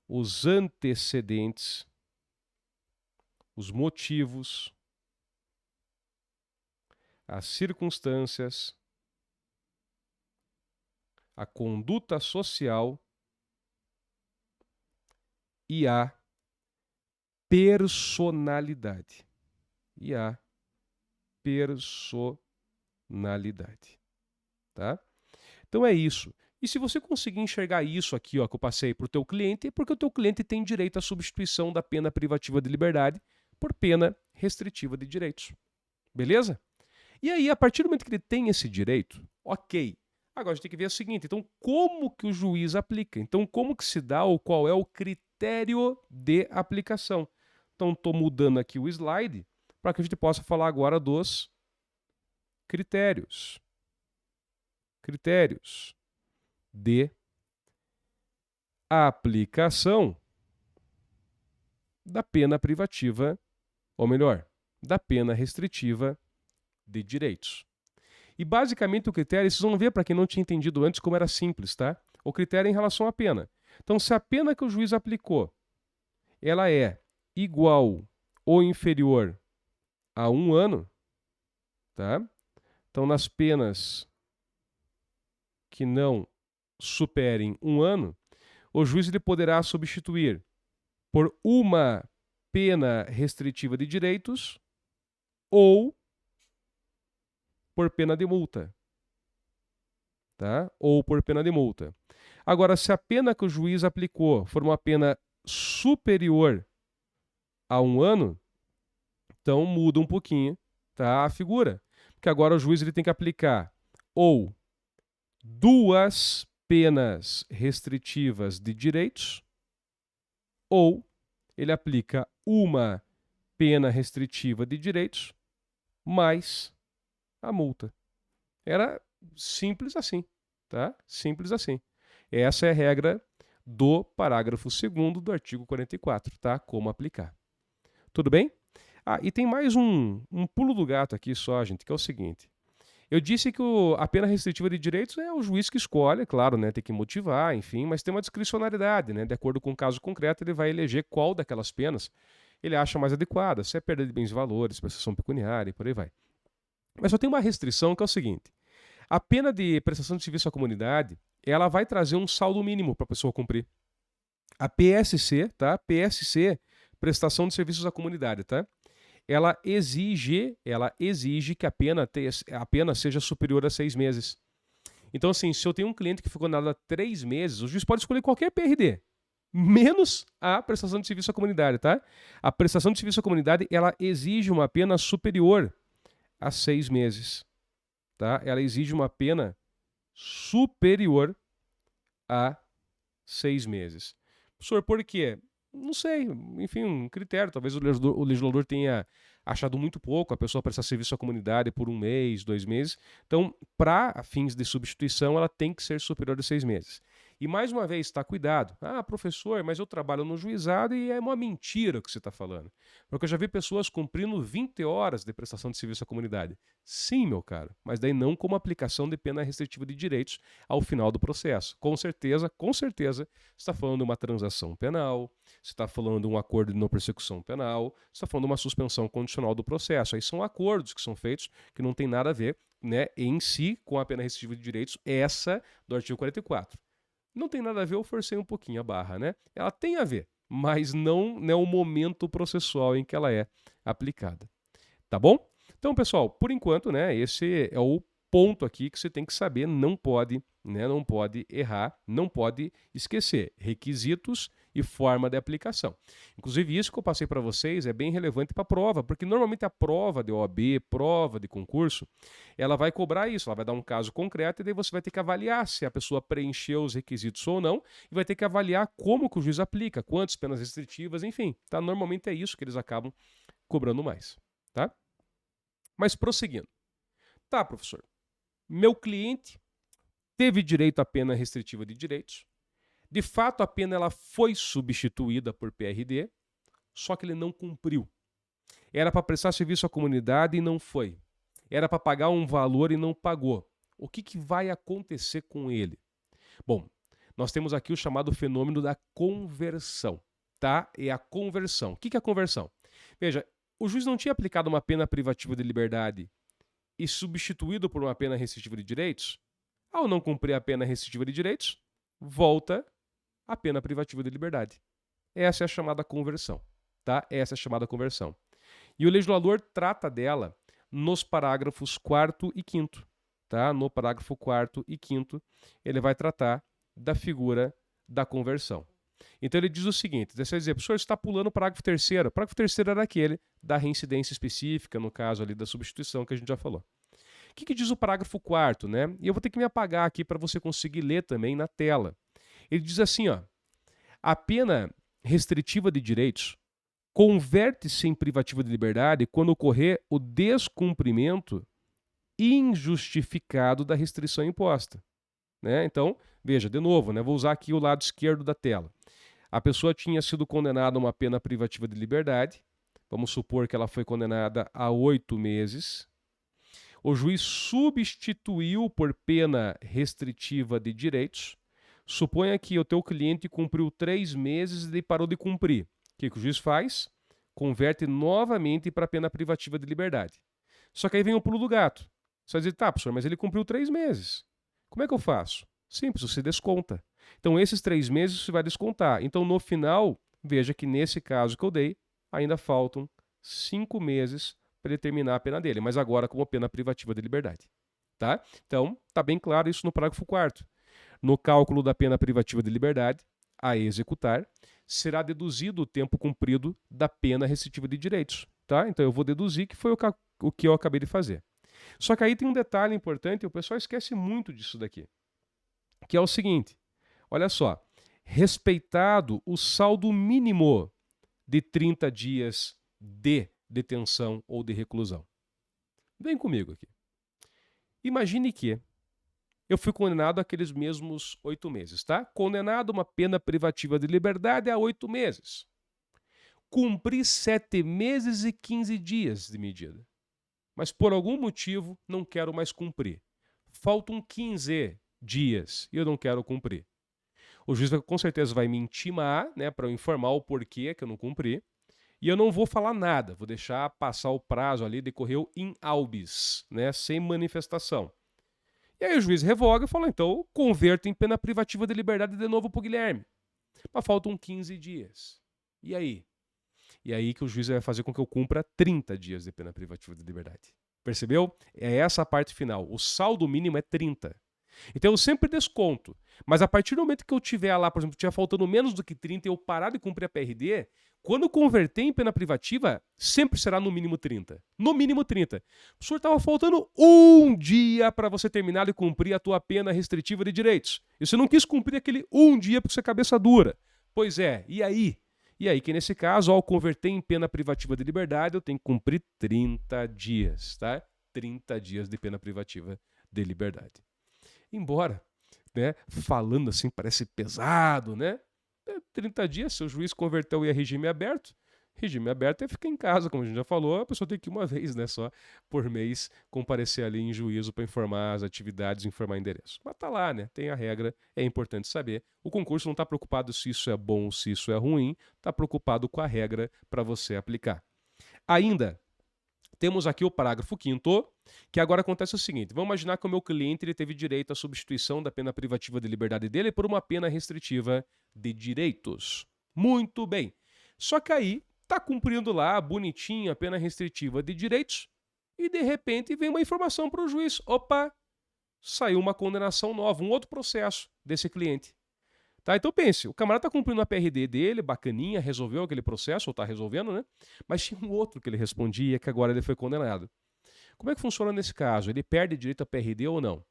os antecedentes, os motivos, as circunstâncias, a conduta social e a personalidade. E a personalidade. Tá? Então é isso. E se você conseguir enxergar isso aqui, ó, que eu passei para o teu cliente, é porque o teu cliente tem direito à substituição da pena privativa de liberdade por pena restritiva de direitos. Beleza? E aí, a partir do momento que ele tem esse direito, ok. Agora a gente tem que ver o seguinte, então como que o juiz aplica? Então como que se dá ou qual é o critério de aplicação? Então estou mudando aqui o slide para que a gente possa falar agora dos critérios. Critérios de aplicação da pena privativa, ou melhor, da pena restritiva de direitos. E basicamente o critério, vocês vão ver para quem não tinha entendido antes como era simples, tá? O critério é em relação à pena. Então, se a pena que o juiz aplicou, ela é igual ou inferior a 1 ano, tá? Então, nas penas que não superem 1 ano, o juiz ele poderá substituir por uma pena restritiva de direitos ou por pena de multa, tá? Ou por pena de multa. Agora, se a pena que o juiz aplicou for uma pena superior a 1 ano, então muda um pouquinho, tá, a figura. Porque agora o juiz ele tem que aplicar ou 2 penas restritivas de direitos, ou ele aplica uma pena restritiva de direitos mais a multa. Era simples assim, tá? Simples assim. Essa é a regra do parágrafo 2º do artigo 44, tá? Como aplicar. Tudo bem? Ah, e tem mais um pulo do gato aqui só, gente, que é o seguinte. Eu disse que a pena restritiva de direitos é o juiz que escolhe, claro, né? Tem que motivar, enfim, mas tem uma discricionariedade, né? De acordo com o caso concreto, ele vai eleger qual daquelas penas ele acha mais adequada, se é perda de bens e valores, prestação pecuniária e por aí vai. Mas só tem uma restrição que é o seguinte. A pena de prestação de serviço à comunidade, ela vai trazer um saldo mínimo para a pessoa cumprir. A PSC, tá? PSC, prestação de serviços à comunidade, tá? Ela exige que a pena seja superior a 6 meses. Então, assim, se eu tenho um cliente que foi condenado a 3 meses, o juiz pode escolher qualquer PRD, menos a prestação de serviço à comunidade, tá? A prestação de serviço à comunidade, ela exige uma pena superior a 6 meses, tá? Ela exige uma pena superior a 6 meses. Professor, por quê? Não sei, enfim, um critério. Talvez o legislador tenha achado muito pouco a pessoa prestar serviço à comunidade por 1 mês, 2 meses. Então, para fins de substituição, ela tem que ser superior a 6 meses. E mais uma vez, tá, cuidado. Ah, professor, mas eu trabalho no juizado e é uma mentira o que você está falando. Porque eu já vi pessoas cumprindo 20 horas de prestação de serviço à comunidade. Sim, meu caro, mas daí não como aplicação de pena restritiva de direitos ao final do processo. Com certeza, você está falando de uma transação penal, você está falando de um acordo de não persecução penal, você está falando de uma suspensão condicional do processo. Aí são acordos que são feitos que não tem nada a ver, né, em si com a pena restritiva de direitos, essa do artigo 44. Não tem nada a ver, eu forcei um pouquinho a barra, né? Ela tem a ver, mas não é o momento processual em que ela é aplicada. Tá bom? Então, pessoal, por enquanto, né, esse é o ponto aqui que você tem que saber, não pode, né, não pode errar, não pode esquecer requisitos e forma de aplicação. Inclusive, isso que eu passei para vocês é bem relevante para a prova, porque normalmente a prova de OAB, prova de concurso, ela vai cobrar isso, ela vai dar um caso concreto e daí você vai ter que avaliar se a pessoa preencheu os requisitos ou não e vai ter que avaliar como que o juiz aplica, quantas penas restritivas, enfim, tá? Normalmente é isso que eles acabam cobrando mais, tá? Mas prosseguindo. Tá, professor, meu cliente teve direito à pena restritiva de direitos. De fato, a pena ela foi substituída por PRD, só que ele não cumpriu. Era para prestar serviço à comunidade e não foi. Era para pagar um valor e não pagou. O que vai acontecer com ele? Bom, nós temos aqui o chamado fenômeno da conversão, tá? É a conversão. O que é a conversão? Veja, o juiz não tinha aplicado uma pena privativa de liberdade e substituído por uma pena restritiva de direitos? Ao não cumprir a pena restritiva de direitos, volta a pena privativa de liberdade. Essa é a chamada conversão, tá? Essa é a chamada conversão. E o legislador trata dela nos parágrafos 4º e 5º, tá? No parágrafo 4º e 5º, ele vai tratar da figura da conversão. Então ele diz o seguinte, você vai dizer, professor, você está pulando o parágrafo 3º. O parágrafo 3º era aquele da reincidência específica, no caso ali da substituição que a gente já falou. O que diz o parágrafo 4º, né? E eu vou ter que me apagar aqui para você conseguir ler também na tela. Ele diz assim, ó, a pena restritiva de direitos converte-se em privativa de liberdade quando ocorrer o descumprimento injustificado da restrição imposta. Né? Então, veja, de novo, né? Vou usar aqui o lado esquerdo da tela. A pessoa tinha sido condenada a uma pena privativa de liberdade, vamos supor que ela foi condenada a 8 meses, o juiz substituiu por pena restritiva de direitos, suponha que o teu cliente cumpriu 3 meses e parou de cumprir. O que o juiz faz? Converte novamente para pena privativa de liberdade. Só que aí vem o pulo do gato. Você vai dizer, tá, professor, mas ele cumpriu 3 meses. Como é que eu faço? Simples, você desconta. Então, esses 3 meses você vai descontar. Então, no final, veja que nesse caso que eu dei, ainda faltam 5 meses para ele terminar a pena dele, mas agora como pena privativa de liberdade. Tá? Então, está bem claro isso no parágrafo 4º. No cálculo da pena privativa de liberdade, a executar, será deduzido o tempo cumprido da pena restritiva de direitos. Tá? Então, eu vou deduzir que foi o que eu acabei de fazer. Só que aí tem um detalhe importante, o pessoal esquece muito disso daqui, que é o seguinte, olha só, respeitado o saldo mínimo de 30 dias de detenção ou de reclusão. Vem comigo aqui. Imagine que eu fui condenado àqueles mesmos 8 meses, tá? Condenado a uma pena privativa de liberdade a 8 meses. Cumpri 7 meses e 15 dias de medida. Mas por algum motivo não quero mais cumprir. Faltam 15 dias e eu não quero cumprir. O juiz com certeza vai me intimar, né, para eu informar o porquê que eu não cumpri. E eu não vou falar nada, vou deixar passar o prazo ali, decorreu in albis, né, sem manifestação. E aí o juiz revoga e fala, então, converto em pena privativa de liberdade de novo para o Guilherme. Mas faltam 15 dias. E aí? E aí que o juiz vai fazer com que eu cumpra 30 dias de pena privativa de liberdade. Percebeu? É essa a parte final. O saldo mínimo é 30. Então eu sempre desconto. Mas a partir do momento que eu tiver lá, por exemplo, tiver faltando menos do que 30 e eu parar de cumprir a PRD, quando eu converter em pena privativa, sempre será no mínimo 30. No mínimo 30. O senhor estava faltando um dia para você terminar de cumprir a tua pena restritiva de direitos. E você não quis cumprir aquele um dia porque você é cabeça dura. Pois é, e aí? E aí que nesse caso, ao converter em pena privativa de liberdade, eu tenho que cumprir 30 dias, tá? 30 dias de pena privativa de liberdade. Embora né, falando assim, parece pesado, né? 30 dias, se o juiz converteu em regime aberto é ficar em casa, como a gente já falou, a pessoa tem que ir uma vez, né, só por mês comparecer ali em juízo para informar as atividades, informar endereço. Mas tá lá, né? Tem a regra, é importante saber. O concurso não está preocupado se isso é bom ou se isso é ruim, está preocupado com a regra para você aplicar. Ainda temos aqui o parágrafo 5º, que agora acontece o seguinte: vamos imaginar que o meu cliente ele teve direito à substituição da pena privativa de liberdade dele por uma pena restritiva de direitos. Muito bem. Só que aí tá cumprindo lá bonitinho a pena restritiva de direitos e de repente vem uma informação para o juiz. Opa, saiu uma condenação nova, um outro processo desse cliente. Tá? Então pense, o camarada está cumprindo a PRD dele, bacaninha, resolveu aquele processo, ou está resolvendo, né? Mas tinha um outro que ele respondia que agora ele foi condenado. Como é que funciona nesse caso? Ele perde direito a PRD ou não?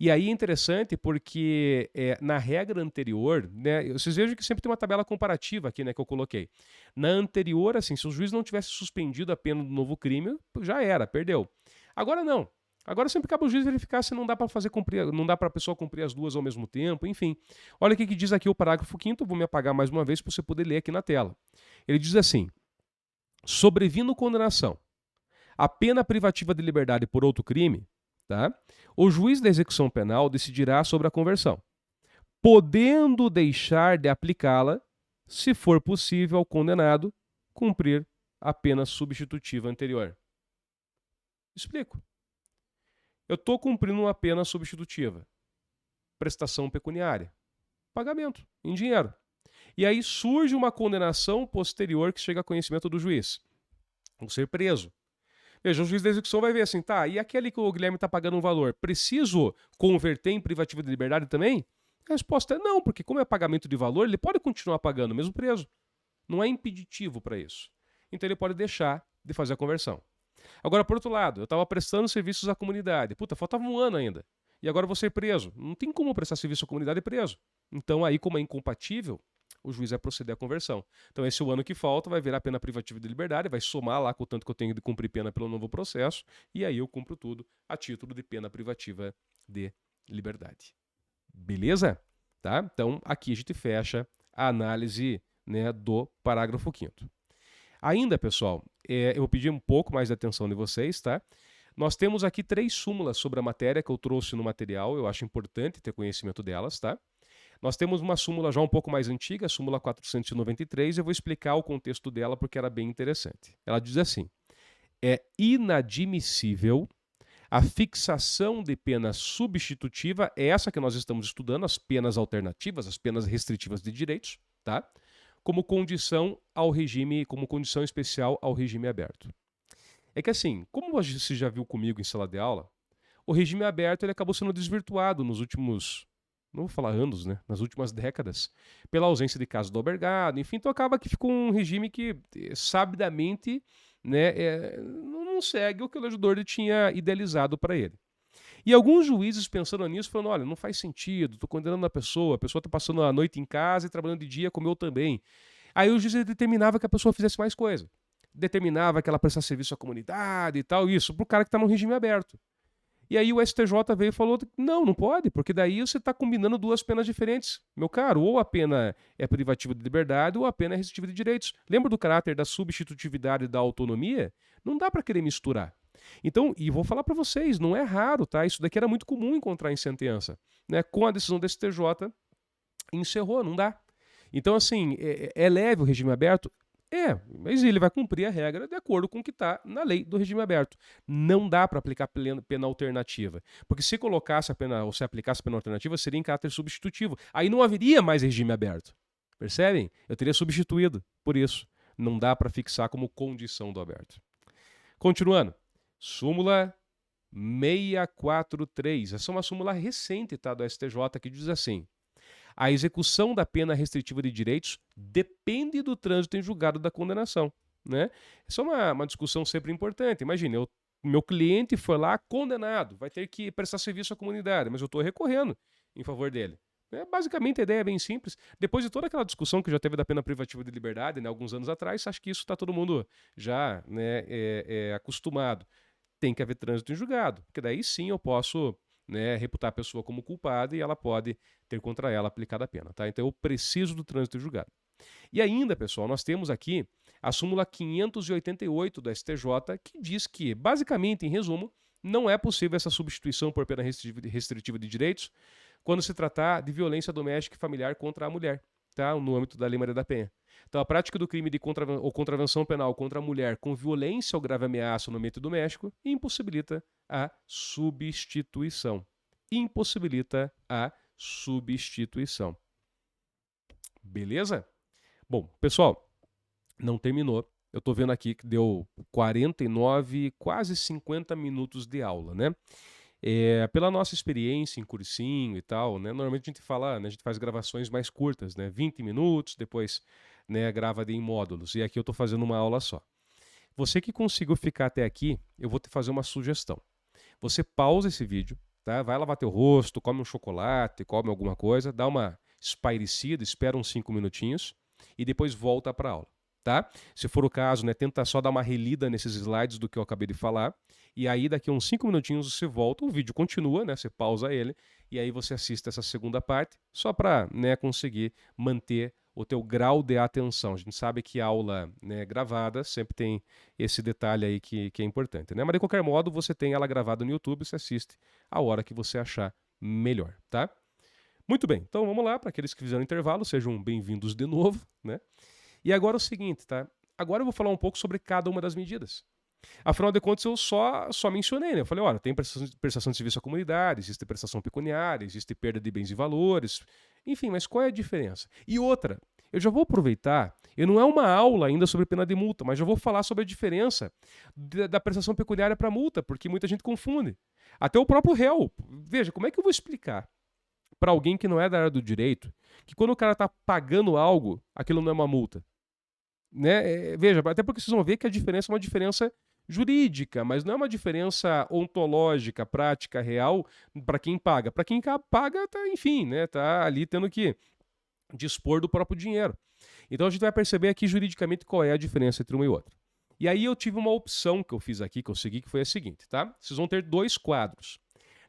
E aí é interessante porque na regra anterior, né, vocês vejam que sempre tem uma tabela comparativa aqui, né, que eu coloquei. Na anterior, assim, se o juiz não tivesse suspendido a pena do novo crime, já era, perdeu. Agora não. Agora sempre cabe o juiz verificar se não dá para fazer cumprir, não dá para a pessoa cumprir as duas ao mesmo tempo, enfim. Olha o que diz aqui o parágrafo 5º, vou me apagar mais uma vez para você poder ler aqui na tela. Ele diz assim: sobrevindo condenação, a pena privativa de liberdade por outro crime, tá? O juiz da execução penal decidirá sobre a conversão, podendo deixar de aplicá-la se for possível ao condenado cumprir a pena substitutiva anterior. Explico. Eu estou cumprindo uma pena substitutiva. Prestação pecuniária. Pagamento em dinheiro. E aí surge uma condenação posterior que chega a conhecimento do juiz. Vou ser preso. Veja, o juiz da execução vai ver assim, tá, e aquele que o Guilherme está pagando um valor, preciso converter em privativa de liberdade também? A resposta é não, porque como é pagamento de valor, ele pode continuar pagando, mesmo preso. Não é impeditivo para isso. Então ele pode deixar de fazer a conversão. Agora, por outro lado, eu estava prestando serviços à comunidade. Puta, faltava um ano ainda. E agora eu vou ser preso. Não tem como prestar serviço à comunidade preso. Então aí, como é incompatível, o juiz vai proceder à conversão. Então, esse ano que falta vai virar pena privativa de liberdade, vai somar lá com o tanto que eu tenho de cumprir pena pelo novo processo, e aí eu cumpro tudo a título de pena privativa de liberdade. Beleza? Tá? Então, aqui a gente fecha a análise, né, do parágrafo 5º. Ainda, pessoal, eu vou pedir um pouco mais de atenção de vocês, tá? Nós temos aqui 3 súmulas sobre a matéria que eu trouxe no material, eu acho importante ter conhecimento delas, tá? Nós temos uma súmula já um pouco mais antiga, a súmula 493, eu vou explicar o contexto dela porque era bem interessante. Ela diz assim: é inadmissível a fixação de pena substitutiva, é essa que nós estamos estudando, as penas alternativas, as penas restritivas de direitos, tá? Como condição ao regime, como condição especial ao regime aberto. É que assim, como você já viu comigo em sala de aula, o regime aberto ele acabou sendo desvirtuado nos últimos, não vou falar anos, né? Nas últimas décadas, pela ausência de casos do Obergado, enfim, então acaba que ficou um regime que sabidamente, né, não segue o que o legislador tinha idealizado para ele. E alguns juízes pensando nisso, falando, olha, não faz sentido, estou condenando a pessoa está passando a noite em casa e trabalhando de dia, como eu também. Aí o juiz determinava que a pessoa fizesse mais coisa. Determinava que ela prestasse serviço à comunidade e tal, isso, para o cara que está no regime aberto. E aí o STJ veio e falou, não pode, porque daí você está combinando duas penas diferentes. Meu caro, ou a pena é privativa de liberdade ou a pena é restritiva de direitos. Lembra do caráter da substitutividade e da autonomia? Não dá para querer misturar. Então, e vou falar para vocês, não é raro, tá? Isso daqui era muito comum encontrar em sentença. Né? Com a decisão do STJ, encerrou, não dá. Então, assim, é leve o regime aberto? É, mas ele vai cumprir a regra de acordo com o que está na lei do regime aberto. Não dá para aplicar pena alternativa. Porque se colocasse a pena, ou se aplicasse a pena alternativa, seria em caráter substitutivo. Aí não haveria mais regime aberto. Percebem? Eu teria substituído por isso. Não dá para fixar como condição do aberto. Continuando. Súmula 643. Essa é uma súmula recente, tá, do STJ, que diz assim: a execução da pena restritiva de direitos depende do trânsito em julgado da condenação. Né? Essa é uma discussão sempre importante. Imagine, meu cliente foi lá condenado, vai ter que prestar serviço à comunidade, mas eu estou recorrendo em favor dele. Basicamente, a ideia é bem simples. Depois de toda aquela discussão que já teve da pena privativa de liberdade, né, alguns anos atrás, acho que isso está todo mundo já, né, acostumado. Tem que haver trânsito em julgado, porque daí sim eu posso, né, reputar a pessoa como culpada e ela pode ter contra ela aplicada a pena. Tá? Então eu preciso do trânsito julgado. E ainda, pessoal, nós temos aqui a súmula 588 do STJ, que diz que, basicamente, em resumo, não é possível essa substituição por pena restritiva de direitos quando se tratar de violência doméstica e familiar contra a mulher, tá? No âmbito da Lei Maria da Penha. Então, a prática do crime de ou contravenção penal contra a mulher com violência ou grave ameaça no ambiente doméstico impossibilita a substituição. Impossibilita a substituição. Beleza? Bom, pessoal, não terminou. Eu estou vendo aqui que deu 49, quase 50 minutos de aula, né? Pela nossa experiência em cursinho e tal, né? Normalmente a gente fala, né, a gente faz gravações mais curtas, né? 20 minutos, depois, né, grava em módulos. E aqui eu estou fazendo uma aula só. Você que conseguiu ficar até aqui, eu vou te fazer uma sugestão. Você pausa esse vídeo, tá? Vai lavar teu rosto, come um chocolate, come alguma coisa, dá uma espairecida, espera uns 5 minutinhos e depois volta para a aula, tá? Se for o caso, né, tenta só dar uma relida nesses slides do que eu acabei de falar, e aí daqui a uns 5 minutinhos você volta, o vídeo continua, né, você pausa ele, e aí você assiste essa segunda parte, só para, né, conseguir manter o teu grau de atenção. A gente sabe que aula, né, gravada sempre tem esse detalhe aí que é importante, né? Mas de qualquer modo, você tem ela gravada no YouTube, você assiste a hora que você achar melhor, tá? Muito bem, então vamos lá, para aqueles que fizeram intervalo, sejam bem-vindos de novo, né? E agora é o seguinte, tá? Agora eu vou falar um pouco sobre cada uma das medidas. Afinal de contas, eu só mencionei, né? Eu falei, olha, tem prestação de serviço à comunidade, existe prestação pecuniária, existe perda de bens e valores, enfim, mas qual é a diferença? E outra, eu já vou aproveitar, e não é uma aula ainda sobre pena de multa, mas já vou falar sobre a diferença da prestação pecuniária para multa, porque muita gente confunde. Até o próprio réu. Veja, como é que eu vou explicar para alguém que não é da área do direito, que quando o cara está pagando algo, aquilo não é uma multa? Né? Veja, até porque vocês vão ver que a diferença é uma diferença jurídica, mas não é uma diferença ontológica, prática, real, para quem paga. Para quem paga, tá, enfim, né, tá ali tendo que dispor do próprio dinheiro. Então a gente vai perceber aqui juridicamente qual é a diferença entre uma e outra. E aí eu tive uma opção que eu fiz aqui, que eu segui, que foi a seguinte, tá? Vocês vão ter 2 quadros.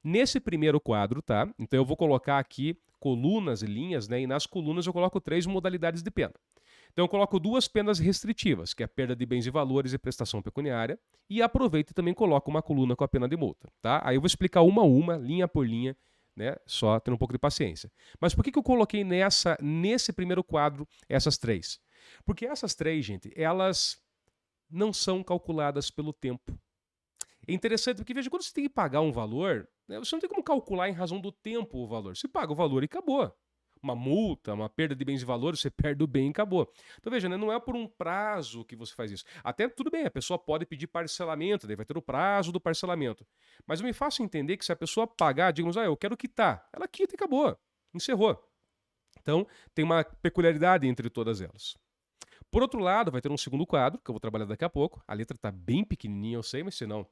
Nesse primeiro quadro, tá? Então eu vou colocar aqui colunas e linhas, né? E nas colunas eu coloco 3 modalidades de pena. Então eu coloco 2 penas restritivas, que é a perda de bens e valores e prestação pecuniária, e aproveito e também coloco uma coluna com a pena de multa, tá? Aí eu vou explicar uma a uma, linha por linha, né? Só tendo um pouco de paciência. Mas por que eu coloquei nesse primeiro quadro essas 3? Porque essas 3, gente, elas não são calculadas pelo tempo. É interessante porque, veja, quando você tem que pagar um valor, né, você não tem como calcular em razão do tempo o valor. Você paga o valor e acabou. Uma multa, uma perda de bens e valores, você perde o bem e acabou. Então, veja, né, não é por um prazo que você faz isso. Até tudo bem, a pessoa pode pedir parcelamento, daí vai ter o prazo do parcelamento. Mas eu me faço entender que se a pessoa pagar, digamos, eu quero quitar, ela quita e acabou. Encerrou. Então, tem uma peculiaridade entre todas elas. Por outro lado, vai ter um segundo quadro, que eu vou trabalhar daqui a pouco. A letra está bem pequenininha, eu sei, mas senão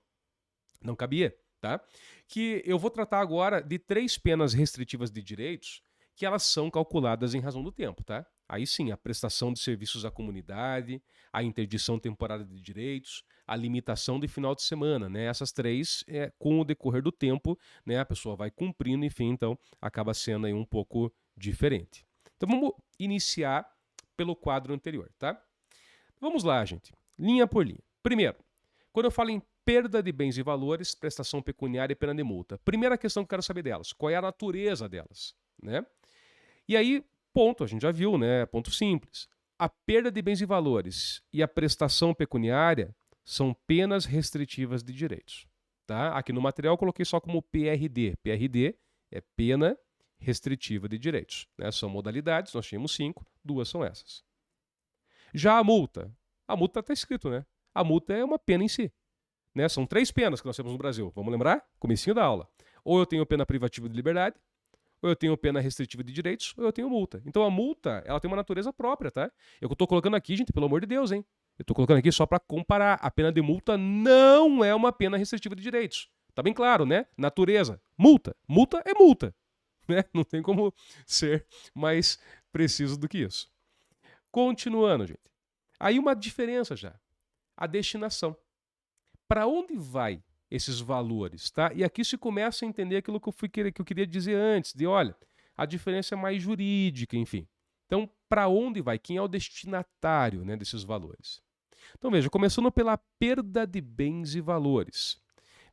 não cabia, tá? Que eu vou tratar agora de 3 penas restritivas de direitos que elas são calculadas em razão do tempo, tá? Aí sim, a prestação de serviços à comunidade, a interdição temporária de direitos, a limitação de final de semana, né? Essas 3, com o decorrer do tempo, né, a pessoa vai cumprindo, enfim, então acaba sendo aí um pouco diferente. Então vamos iniciar pelo quadro anterior, tá? Vamos lá, gente. Linha por linha. Primeiro, quando eu falo em perda de bens e valores, prestação pecuniária e pena de multa. Primeira questão que eu quero saber delas, qual é a natureza delas, né? E aí, ponto, a gente já viu, né? Ponto simples. A perda de bens e valores e a prestação pecuniária são penas restritivas de direitos, tá? Aqui no material eu coloquei só como PRD. PRD é pena restritiva de direitos, né? São modalidades, nós tínhamos 5, 2 são essas. Já a multa está escrito, né? A multa é uma pena em si. Né? São 3 penas que nós temos no Brasil. Vamos lembrar? Comecinho da aula. Ou eu tenho pena privativa de liberdade, ou eu tenho pena restritiva de direitos, ou eu tenho multa. Então a multa, ela tem uma natureza própria, tá? Eu estou colocando aqui, gente, pelo amor de Deus, hein? Eu estou colocando aqui só para comparar. A pena de multa não é uma pena restritiva de direitos. Tá bem claro, né? Natureza. Multa. Multa é multa. Né? Não tem como ser mais preciso do que isso. Continuando, gente. Aí uma diferença já. A destinação. Para onde vai esses valores, tá? E aqui se começa a entender aquilo que eu queria dizer antes, de olha, a diferença é mais jurídica, enfim. Então, para onde vai? Quem é o destinatário, né, desses valores? Então, veja, começando pela perda de bens e valores.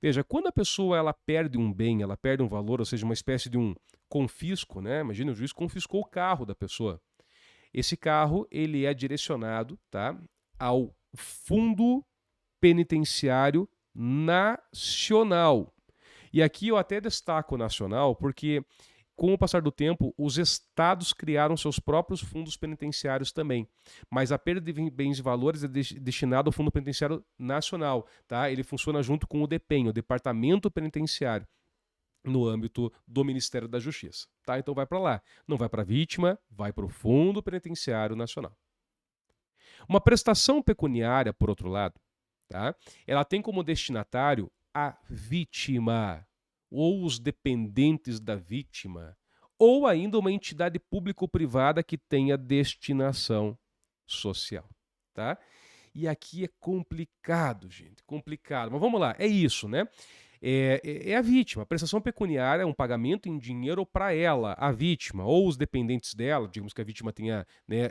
Veja, quando a pessoa ela perde um bem, ela perde um valor, ou seja, uma espécie de um confisco, né? Imagina, o juiz confiscou o carro da pessoa. Esse carro, ele é direcionado, tá, ao Fundo Penitenciário Nacional. E aqui eu até destaco o nacional, porque com o passar do tempo, os estados criaram seus próprios fundos penitenciários também. Mas a perda de bens e valores é destinada ao Fundo Penitenciário Nacional. Tá? Ele funciona junto com o DEPEN, o Departamento Penitenciário, no âmbito do Ministério da Justiça. Tá? Então vai para lá. Não vai para a vítima, vai para o Fundo Penitenciário Nacional. Uma prestação pecuniária, por outro lado, tá? Ela tem como destinatário a vítima, ou os dependentes da vítima, ou ainda uma entidade pública ou privada que tenha destinação social, tá? E aqui é complicado, gente, complicado. Mas vamos lá, é isso, né? É a vítima. A prestação pecuniária é um pagamento em dinheiro para ela, a vítima, ou os dependentes dela, digamos que a vítima tenha, né,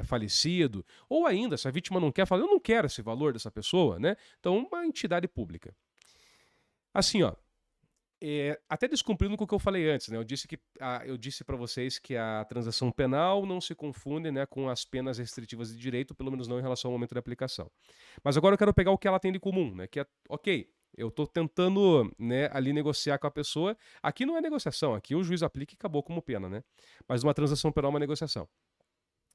falecido, ou ainda, se a vítima não quer falar, eu não quero esse valor dessa pessoa, né? Então, uma entidade pública. Assim, ó, até descumprindo com o que eu falei antes, né? Eu disse para vocês que a transação penal não se confunde, né, com as penas restritivas de direito, pelo menos não em relação ao momento de aplicação. Mas agora eu quero pegar o que ela tem de comum, né? Que é, ok, eu estou tentando, né, ali negociar com a pessoa. Aqui não é negociação, aqui o juiz aplica e acabou como pena, né? Mas uma transação penal é uma negociação.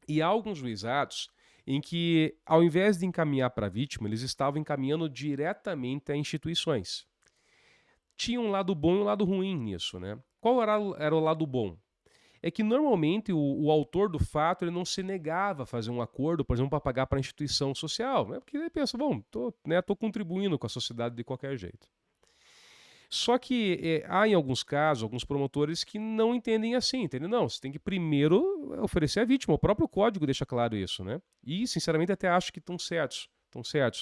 E há alguns juizados em que, ao invés de encaminhar para a vítima, eles estavam encaminhando diretamente a instituições. Tinha um lado bom e um lado ruim nisso, né? Qual era o lado bom? É que normalmente o autor do fato ele não se negava a fazer um acordo, por exemplo, para pagar para a instituição social, né? Porque ele pensa, bom, tô contribuindo com a sociedade de qualquer jeito. Só que há em alguns casos, alguns promotores que não entendem assim, entendem? Não, você tem que primeiro oferecer à vítima, o próprio código deixa claro isso, né? E, sinceramente, até acho que estão certos,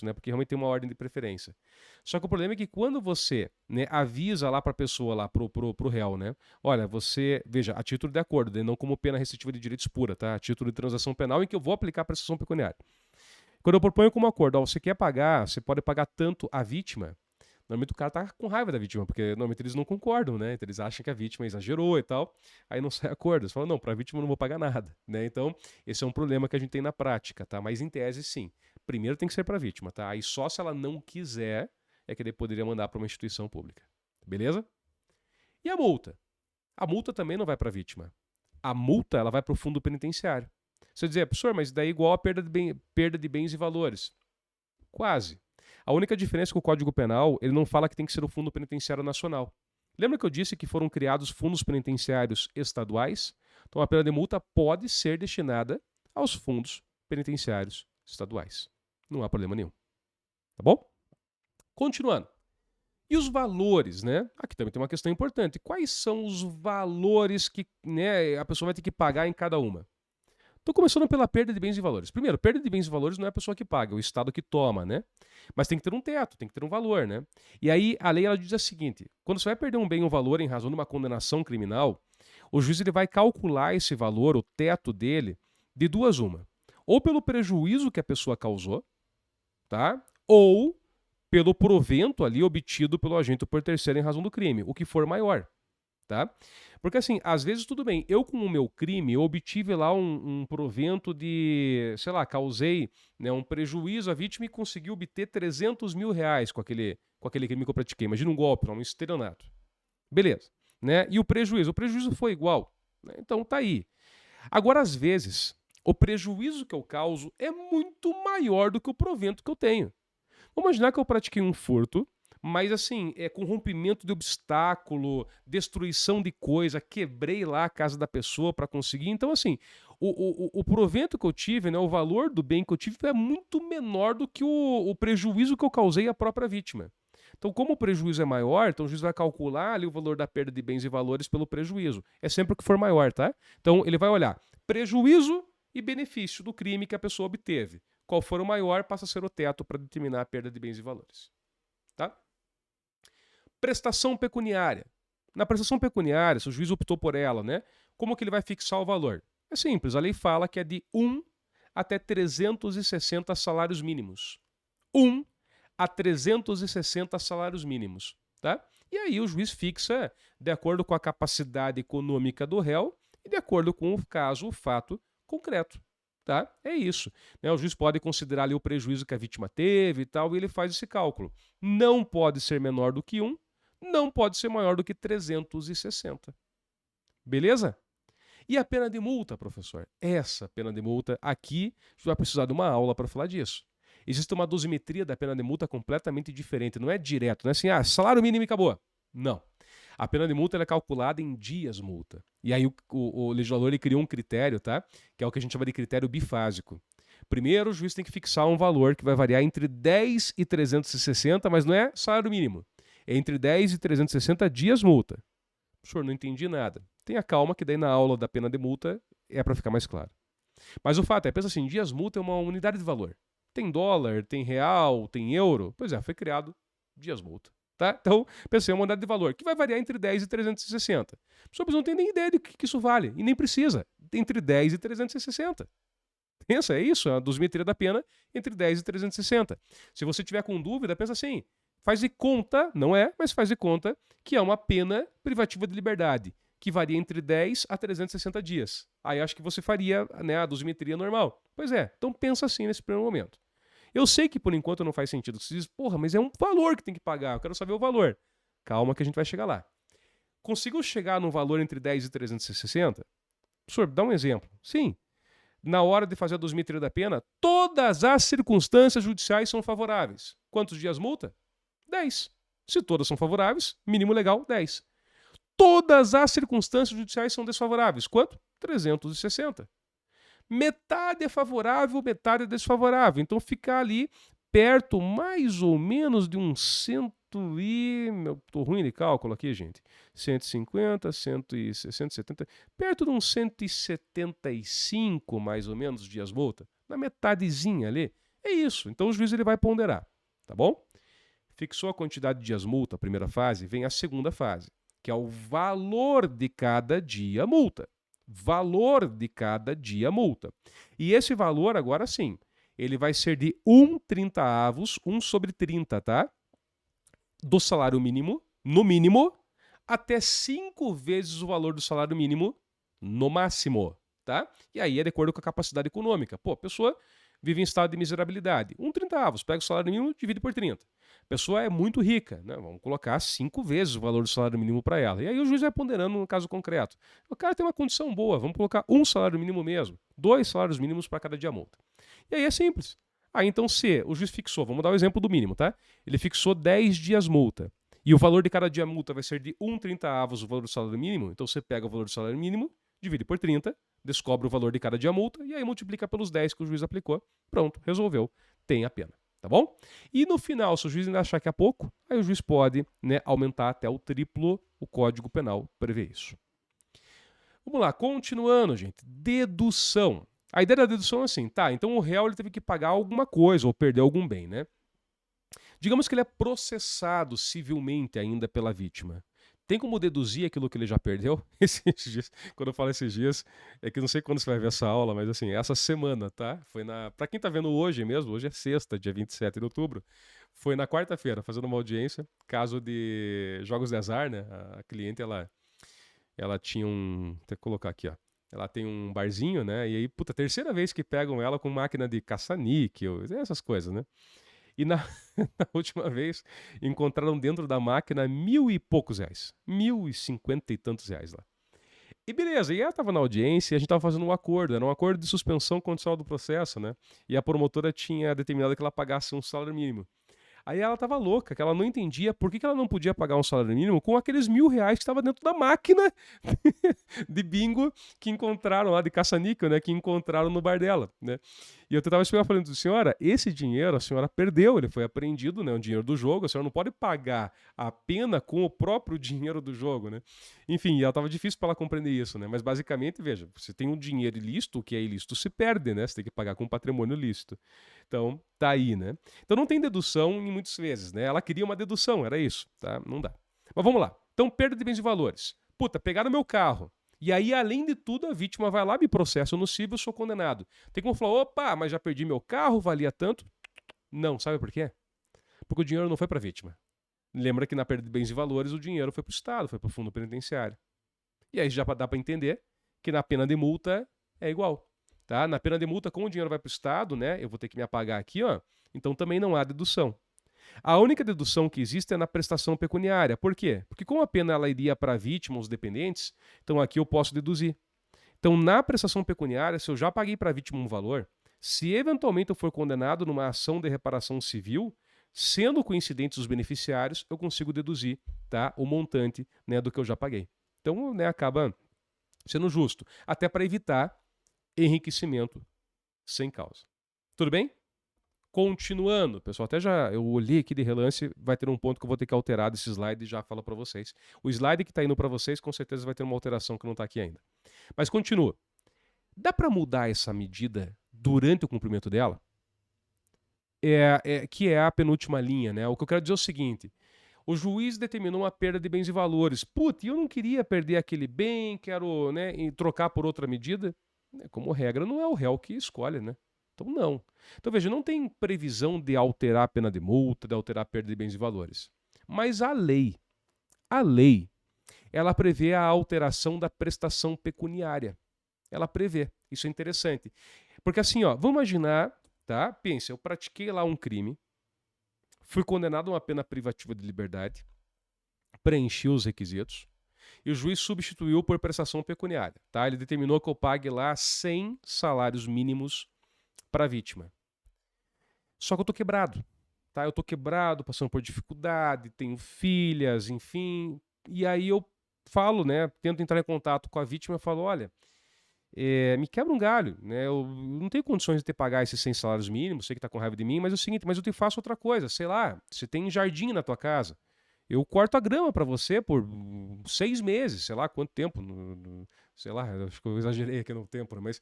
né? Porque realmente tem uma ordem de preferência. Só que o problema é que quando você, né, avisa lá para a pessoa, lá pro réu, né? Olha, você, veja, a título de acordo, né, não como pena restritiva de direitos pura, tá? A título de transação penal em que eu vou aplicar a prestação pecuniária. Quando eu proponho como acordo, ó, você quer pagar, você pode pagar tanto a vítima. Normalmente o cara tá com raiva da vítima, porque normalmente eles não concordam, né? Então eles acham que a vítima exagerou e tal, aí não sai acordo. Eles falam, não, pra vítima eu não vou pagar nada, né? Então, esse é um problema que a gente tem na prática, tá? Mas em tese, sim. Primeiro tem que ser pra vítima, tá? Aí só se ela não quiser é que ele poderia mandar pra uma instituição pública. Beleza? E a multa? A multa também não vai pra vítima. A multa, ela vai pro fundo penitenciário. Você dizer, professor, mas daí é igual a perda de bens e valores. Quase. A única diferença é que o Código Penal, ele não fala que tem que ser o Fundo Penitenciário Nacional. Lembra que eu disse que foram criados fundos penitenciários estaduais? Então a pena de multa pode ser destinada aos fundos penitenciários estaduais. Não há problema nenhum. Tá bom? Continuando. E os valores, né? Aqui também tem uma questão importante. Quais são os valores que, né, a pessoa vai ter que pagar em cada uma? Estou começando pela perda de bens e valores. Primeiro, perda de bens e valores não é a pessoa que paga, é o Estado que toma, né? Mas tem que ter um teto, tem que ter um valor, né? E aí a lei ela diz o seguinte: quando você vai perder um bem ou valor em razão de uma condenação criminal, o juiz ele vai calcular esse valor, o teto dele, de duas uma. Ou pelo prejuízo que a pessoa causou, tá? Ou pelo provento ali obtido pelo agente por terceiro em razão do crime, o que for maior. Tá? Porque assim, às vezes tudo bem, eu com o meu crime, eu obtive lá um provento de, sei lá, causei, né, um prejuízo à vítima e consegui obter 300 mil reais com aquele crime que eu pratiquei. Imagina um golpe, um estelionato. Beleza. Né? E o prejuízo? O prejuízo foi igual. Né? Então tá aí. Agora, às vezes, o prejuízo que eu causo é muito maior do que o provento que eu tenho. Vamos imaginar que eu pratiquei um furto, mas assim, com rompimento de obstáculo, destruição de coisa, quebrei lá a casa da pessoa para conseguir. Então, assim, o provento que eu tive, né, o valor do bem que eu tive é muito menor do que o prejuízo que eu causei à própria vítima. Então, como o prejuízo é maior, então o juiz vai calcular ali o valor da perda de bens e valores pelo prejuízo. É sempre o que for maior, tá? Então, ele vai olhar prejuízo e benefício do crime que a pessoa obteve. Qual for o maior, passa a ser o teto para determinar a perda de bens e valores. Tá? Prestação pecuniária. Na prestação pecuniária, se o juiz optou por ela, né? Como que ele vai fixar o valor? É simples, a lei fala que é de 1 até 360 salários mínimos. 1 a 360 salários mínimos, tá? E aí o juiz fixa de acordo com a capacidade econômica do réu e de acordo com o caso, o fato concreto, tá? É isso, né? O juiz pode considerar ali o prejuízo que a vítima teve e tal, e ele faz esse cálculo. Não pode ser menor do que 1, não pode ser maior do que 360. Beleza? E a pena de multa, professor? Essa pena de multa, aqui, a gente vai precisar de uma aula para falar disso. Existe uma dosimetria da pena de multa completamente diferente. Não é direto, não é assim, salário mínimo e acabou. Não. A pena de multa ela é calculada em dias multa. E aí o legislador ele criou um critério, tá? Que é o que a gente chama de critério bifásico. Primeiro, o juiz tem que fixar um valor que vai variar entre 10 e 360, mas não é salário mínimo. É entre 10 e 360 dias multa. Professor, não entendi nada. Tenha calma que daí na aula da pena de multa é para ficar mais claro. Mas o fato é, pensa assim, dias multa é uma unidade de valor. Tem dólar, tem real, tem euro. Pois é, foi criado dias multa. Tá? Então, pensei, é uma unidade de valor que vai variar entre 10 e 360. As pessoas não têm nem ideia de que isso vale, e nem precisa. Entre 10 e 360. Pensa, é isso, a dosimetria da pena entre 10 e 360. Se você tiver com dúvida, pensa assim, faz de conta, não é, mas faz de conta que é uma pena privativa de liberdade, que varia entre 10 a 360 dias. Aí acho que você faria, né, a dosimetria normal. Pois é, então pensa assim nesse primeiro momento. Eu sei que por enquanto não faz sentido. Você diz, porra, mas é um valor que tem que pagar, eu quero saber o valor. Calma que a gente vai chegar lá. Consigo chegar no valor entre 10 e 360? Professor, dá um exemplo. Sim. Na hora de fazer a dosimetria da pena, todas as circunstâncias judiciais são favoráveis. Quantos dias multa? 10. Se todas são favoráveis, mínimo legal, 10. Todas as circunstâncias judiciais são desfavoráveis. Quanto? 360. Metade é favorável, metade é desfavorável. Então ficar ali perto mais ou menos de um tô ruim de cálculo aqui, gente. 150, 160, 70, perto de uns 175 mais ou menos dias multa, na metadezinha ali. É isso. Então o juiz ele vai ponderar, tá bom? Fixou a quantidade de dias multa, a primeira fase, vem a segunda fase, que é o valor de cada dia multa. Valor de cada dia multa. E esse valor, agora sim, ele vai ser de 1/30, 1 sobre 30, tá? Do salário mínimo, no mínimo, até 5 vezes o valor do salário mínimo, no máximo, tá? E aí é de acordo com a capacidade econômica. Pô, a pessoa vive em estado de miserabilidade. 1/30, pega o salário mínimo, divide por 30. A pessoa é muito rica, né? Vamos colocar 5 vezes o valor do salário mínimo para ela. E aí o juiz vai ponderando no caso concreto. O cara tem uma condição boa, vamos colocar um salário mínimo mesmo, 2 salários mínimos para cada dia multa. E aí é simples. Aí então se o juiz fixou, vamos dar o exemplo do mínimo, tá? Ele fixou 10 dias multa. E o valor de cada dia multa vai ser de 1/30 o valor do salário mínimo. Então você pega o valor do salário mínimo, divide por 30, descobre o valor de cada dia multa e aí multiplica pelos 10 que o juiz aplicou. Pronto, resolveu. Tem a pena. Tá bom? E no final, se o juiz ainda achar que é pouco, aí o juiz pode, né, aumentar até o triplo. O Código Penal prevê isso. Vamos lá, continuando, gente. Dedução. A ideia da dedução é assim, tá? Então o réu ele teve que pagar alguma coisa ou perder algum bem, né? Digamos que ele é processado civilmente ainda pela vítima. Tem como deduzir aquilo que ele já perdeu? Esses dias, quando eu falo esses dias, é que não sei quando você vai ver essa aula, mas assim, essa semana, tá? Pra quem tá vendo hoje mesmo, hoje é sexta, dia 27 de outubro, foi na quarta-feira, fazendo uma audiência, caso de jogos de azar, né? A cliente, ela tinha tem que colocar aqui, ó. Ela tem um barzinho, né? E aí, puta, terceira vez que pegam ela com máquina de caça-níquel, essas coisas, né? E na última vez encontraram dentro da máquina 1.000 e poucos reais. 1.050 e tantos reais lá. E beleza, e ela estava na audiência e a gente estava fazendo um acordo. Era um acordo de suspensão condicional do processo, né? E a promotora tinha determinado que ela pagasse um salário mínimo. Aí ela tava louca, que ela não entendia por que ela não podia pagar um salário mínimo com aqueles 1.000 reais que estava dentro da máquina de bingo que encontraram lá, de caça-níquel, né? Que encontraram no bar dela, né? E eu tentava explicar falando, senhora, esse dinheiro a senhora perdeu, ele foi apreendido, né? O dinheiro do jogo, a senhora não pode pagar a pena com o próprio dinheiro do jogo, né? Enfim, ela tava difícil para ela compreender isso, né? Mas basicamente, veja, você tem um dinheiro ilícito, o que é ilícito se perde, né? Você tem que pagar com patrimônio lícito. Então, tá aí, né? Então não tem dedução em muitas vezes, né? Ela queria uma dedução, era isso, tá? Não dá. Mas vamos lá. Então, perda de bens e valores. Puta, pegaram meu carro. E aí, além de tudo, a vítima vai lá, me processa no cível, eu sou condenado. Tem como falar, opa, mas já perdi meu carro, valia tanto? Não, sabe por quê? Porque o dinheiro não foi para a vítima. Lembra que na perda de bens e valores o dinheiro foi para o Estado, foi para o fundo penitenciário. E aí já dá para entender que na pena de multa é igual. Tá? Na pena de multa, como o dinheiro vai para o Estado, né? Eu vou ter que me apagar aqui, ó. Então também não há dedução. A única dedução que existe é na prestação pecuniária. Por quê? Porque como a pena ela iria para a vítima, os dependentes, então aqui eu posso deduzir. Então, na prestação pecuniária, se eu já paguei para a vítima um valor, se eventualmente eu for condenado numa ação de reparação civil, sendo coincidentes os beneficiários, eu consigo deduzir, tá, o montante, né, do que eu já paguei. Então, né, acaba sendo justo, até para evitar enriquecimento sem causa. Tudo bem? Continuando, pessoal, até já eu olhei aqui de relance, vai ter um ponto que eu vou ter que alterar desse slide e já falo para vocês. O slide que está indo para vocês, com certeza vai ter uma alteração que não está aqui ainda. Mas continua. Dá para mudar essa medida durante o cumprimento dela? Que é a penúltima linha, né? O que eu quero dizer é o seguinte: o juiz determinou uma perda de bens e valores. Putz, eu não queria perder aquele bem, quero, né, trocar por outra medida. Como regra, não é o réu que escolhe, né? Então, não. Então, veja, não tem previsão de alterar a pena de multa, de alterar a perda de bens e valores. Mas a lei, ela prevê a alteração da prestação pecuniária. Ela prevê. Isso é interessante. Porque assim, ó, vamos imaginar, tá? Pensa, eu pratiquei lá um crime, fui condenado a uma pena privativa de liberdade, preenchi os requisitos, e o juiz substituiu por prestação pecuniária, tá? Ele determinou que eu pague lá 100 salários mínimos para a vítima. Só que eu tô quebrado, tá? Eu tô quebrado, passando por dificuldade, tenho filhas, enfim. E aí eu falo, né? Tento entrar em contato com a vítima e falo, olha, me quebra um galho, né? Eu não tenho condições de te pagar esses 100 salários mínimos, sei que tá com raiva de mim, mas é o seguinte, mas eu te faço outra coisa, sei lá, você tem jardim na tua casa, eu corto a grama para você por 6 meses, sei lá quanto tempo, sei lá, acho que eu exagerei aqui no tempo, mas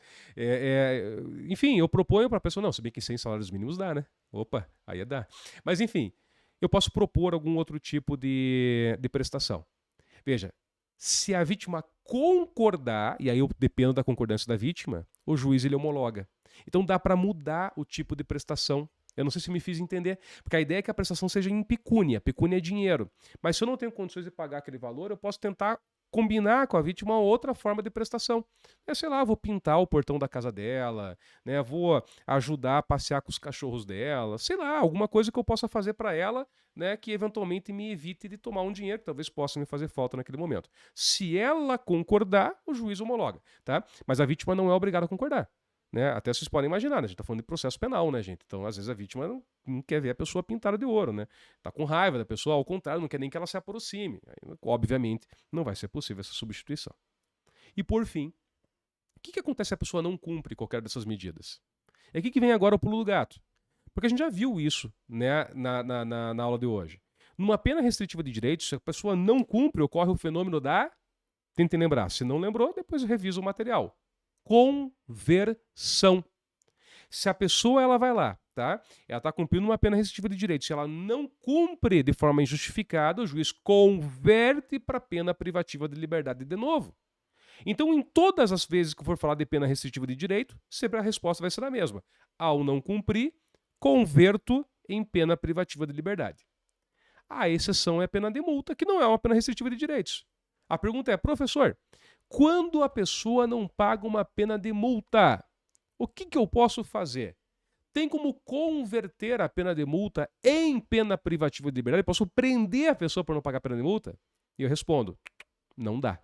enfim, eu proponho para a pessoa, não, se bem que 100 salários mínimos dá, né? Opa, aí é dá. Mas enfim, eu posso propor algum outro tipo de prestação. Veja, se a vítima concordar, e aí eu dependo da concordância da vítima, o juiz ele homologa. Então dá para mudar o tipo de prestação. Eu não sei se me fiz entender, porque a ideia é que a prestação seja em pecúnia. Pecúnia é dinheiro. Mas se eu não tenho condições de pagar aquele valor, eu posso tentar combinar com a vítima uma outra forma de prestação. Sei lá, vou pintar o portão da casa dela, né? Vou ajudar a passear com os cachorros dela, sei lá, alguma coisa que eu possa fazer para ela, né, que eventualmente me evite de tomar um dinheiro que talvez possa me fazer falta naquele momento. Se ela concordar, o juiz homologa, tá? Mas a vítima não é obrigada a concordar. Né? Até vocês podem imaginar, né? A gente tá falando de processo penal, né, gente? Então, às vezes, a vítima não quer ver a pessoa pintada de ouro, né? Tá com raiva da pessoa, ao contrário, não quer nem que ela se aproxime. Aí, obviamente, não vai ser possível essa substituição. E, por fim, o que acontece se a pessoa não cumpre qualquer dessas medidas? É aqui que vem agora o pulo do gato. Porque a gente já viu isso, né, na aula de hoje. Numa pena restritiva de direitos, se a pessoa não cumpre, ocorre o fenômeno da... Tentem lembrar. Se não lembrou, depois revisa o material. Conversão. Se a pessoa ela vai lá, tá? Ela está cumprindo uma pena restritiva de direitos. Se ela não cumpre de forma injustificada, o juiz converte para pena privativa de liberdade de novo. Então, em todas as vezes que for falar de pena restritiva de direito, sempre a resposta vai ser a mesma. Ao não cumprir, converto em pena privativa de liberdade. A exceção é a pena de multa, que não é uma pena restritiva de direitos. A pergunta é, professor, quando a pessoa não paga uma pena de multa, o que eu posso fazer? Tem como converter a pena de multa em pena privativa de liberdade? Posso prender a pessoa por não pagar a pena de multa? E eu respondo, não dá.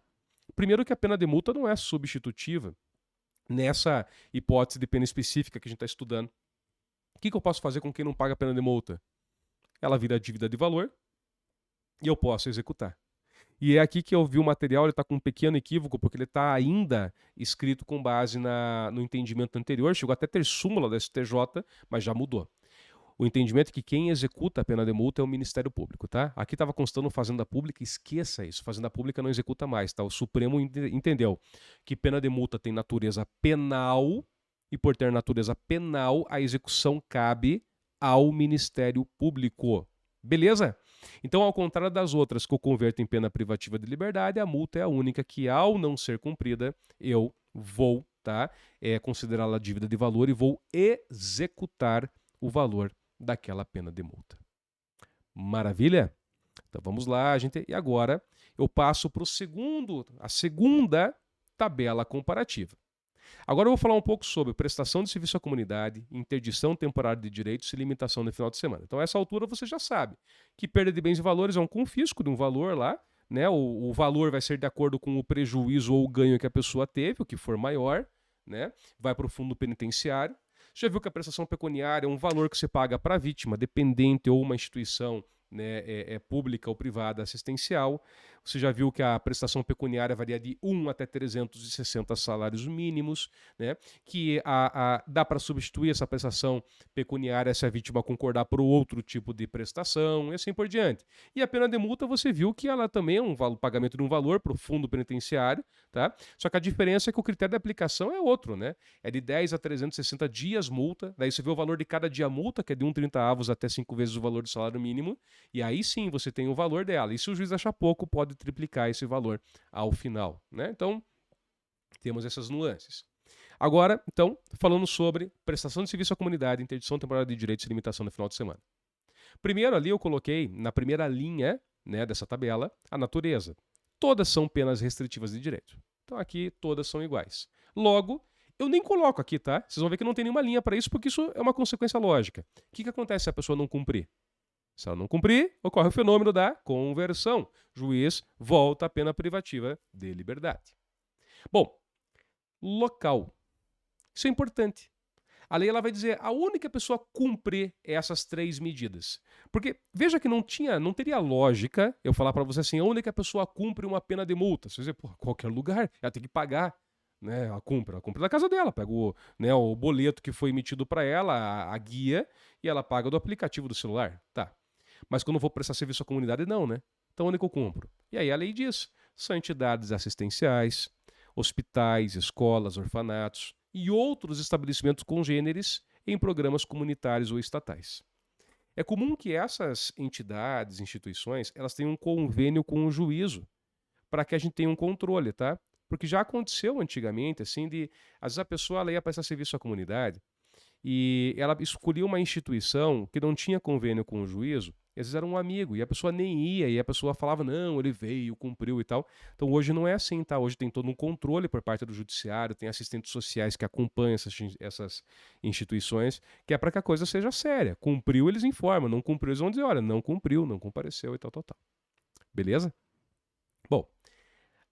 Primeiro que a pena de multa não é substitutiva nessa hipótese de pena específica que a gente está estudando. O que eu posso fazer com quem não paga a pena de multa? Ela vira dívida de valor e eu posso executar. E é aqui que eu vi o material, ele está com um pequeno equívoco, porque ele está ainda escrito com base no entendimento anterior, chegou até a ter súmula da STJ, mas já mudou. O entendimento é que quem executa a pena de multa é o Ministério Público, tá? Aqui estava constando Fazenda Pública, esqueça isso, Fazenda Pública não executa mais, tá? O Supremo entendeu que pena de multa tem natureza penal e por ter natureza penal, a execução cabe ao Ministério Público. Beleza? Então, ao contrário das outras que eu converto em pena privativa de liberdade, a multa é a única que, ao não ser cumprida, eu vou, tá, considerá-la dívida de valor e vou executar o valor daquela pena de multa. Maravilha? Então vamos lá, gente. E agora eu passo para a segunda tabela comparativa. Agora eu vou falar um pouco sobre prestação de serviço à comunidade, interdição temporária de direitos e limitação no final de semana. Então, a essa altura você já sabe que perda de bens e valores é um confisco de um valor lá, né? O valor vai ser de acordo com o prejuízo ou o ganho que a pessoa teve, o que for maior, né? Vai para o fundo penitenciário. Você já viu que a prestação pecuniária é um valor que você paga para a vítima, dependente ou uma instituição, né, pública ou privada assistencial. Você já viu que a prestação pecuniária varia de 1 até 360 salários mínimos, né? Que dá para substituir essa prestação pecuniária se a vítima concordar por outro tipo de prestação e assim por diante. E a pena de multa você viu que ela também é um pagamento de um valor para o fundo penitenciário, tá? Só que a diferença é que o critério de aplicação é outro, né? É de 10 a 360 dias multa, daí você vê o valor de cada dia multa, que é de 1,30 até 5 vezes o valor do salário mínimo, e aí sim você tem o valor dela. E se o juiz achar pouco, pode triplicar esse valor ao final, né? Então, temos essas nuances. Agora, então, falando sobre prestação de serviço à comunidade, interdição temporária de direitos e limitação no final de semana. Primeiro ali eu coloquei, na primeira linha, né, dessa tabela, a natureza. Todas são penas restritivas de direito. Então aqui todas são iguais. Logo, eu nem coloco aqui, tá? Vocês vão ver que não tem nenhuma linha para isso, porque isso é uma consequência lógica. O que acontece se a pessoa não cumprir? Se ela não cumprir, ocorre o fenômeno da conversão. Juiz volta à pena privativa de liberdade. Bom, local. Isso é importante. A lei ela vai dizer a única pessoa a cumprir essas 3 medidas. Porque veja que não teria lógica eu falar para você assim, a única pessoa cumpre uma pena de multa. Você vai dizer, pô, qualquer lugar, ela tem que pagar. Né, ela cumpre da casa dela, pega o boleto que foi emitido para ela, a guia, e ela paga do aplicativo do celular. Tá. Mas quando eu vou prestar serviço à comunidade, não, né? Então onde que eu cumpro? E aí a lei diz, são entidades assistenciais, hospitais, escolas, orfanatos e outros estabelecimentos congêneres em programas comunitários ou estatais. É comum que essas entidades, instituições, elas tenham um convênio com o juízo para que a gente tenha um controle, tá? Porque já aconteceu antigamente, assim, às vezes a pessoa ela ia prestar serviço à comunidade e ela escolhia uma instituição que não tinha convênio com o juízo, e às vezes era um amigo, e a pessoa nem ia, e a pessoa falava, não, ele veio, cumpriu e tal. Então hoje não é assim, tá? Hoje tem todo um controle por parte do judiciário, tem assistentes sociais que acompanham essas instituições, que é para que a coisa seja séria. Cumpriu, eles informam, não cumpriu, eles vão dizer, olha, não cumpriu, não compareceu e tal, tal, tal. Beleza? Bom,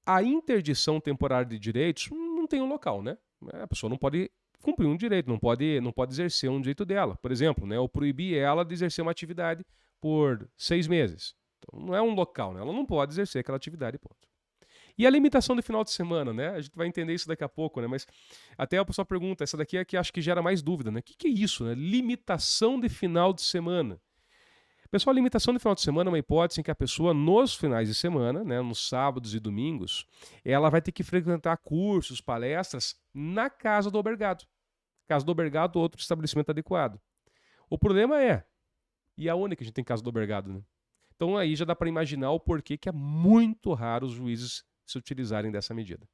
a interdição temporária de direitos não tem um local, né? A pessoa não pode cumprir um direito, não pode exercer um direito dela. Por exemplo, né, ou proibir ela de exercer uma atividade por 6 meses. Então, não é um local, né? Ela não pode exercer aquela atividade, ponto. E a limitação do final de semana, né? A gente vai entender isso daqui a pouco, né? Mas até a pessoa pergunta, essa daqui é que acho que gera mais dúvida, né? O que é isso, né? Limitação de final de semana. Pessoal, a limitação de final de semana é uma hipótese em que a pessoa, nos finais de semana, né, nos sábados e domingos, ela vai ter que frequentar cursos, palestras na casa do albergado. Casa do albergado ou outro estabelecimento adequado. O problema e aonde que a gente tem casa do albergado, né? Então aí já dá para imaginar o porquê que é muito raro os juízes se utilizarem dessa medida.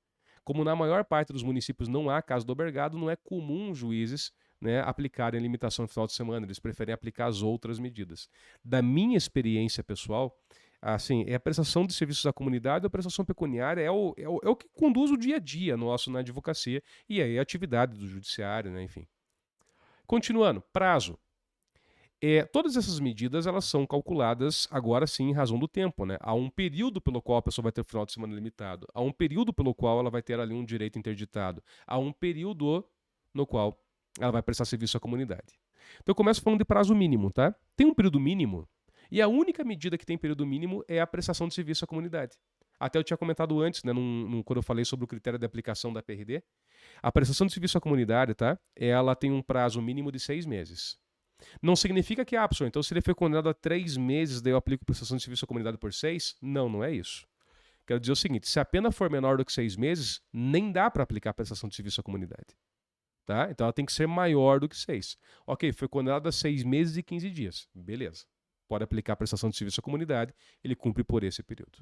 Como na maior parte dos municípios não há casa do albergado, não é comum juízes, né, aplicarem a limitação no final de semana, eles preferem aplicar as outras medidas. Da minha experiência pessoal, assim, a prestação de serviços à comunidade, a prestação pecuniária é o que conduz o dia a dia nosso na advocacia e aí a atividade do judiciário, né, enfim. Continuando, prazo. Todas essas medidas elas são calculadas agora sim em razão do tempo, né? Há um período pelo qual a pessoa vai ter o final de semana limitado, há um período pelo qual ela vai ter ali um direito interditado, há um período no qual ela vai prestar serviço à comunidade. Então eu começo falando de prazo mínimo, tá? Tem um período mínimo e a única medida que tem período mínimo é a prestação de serviço à comunidade. Até eu tinha comentado antes, né, quando eu falei sobre o critério de aplicação da PRD, a prestação de serviço à comunidade, tá? Ela tem um prazo mínimo de 6 meses. Não significa que pessoa, então se ele foi condenado a 3 meses, daí eu aplico prestação de serviço à comunidade por 6? Não, não é isso. Quero dizer o seguinte, se a pena for menor do que 6 meses, nem dá para aplicar a prestação de serviço à comunidade. Tá? Então ela tem que ser maior do que 6. Ok, foi condenado a 6 meses e 15 dias. Beleza. pode aplicar a prestação de serviço à comunidade, ele cumpre por esse período.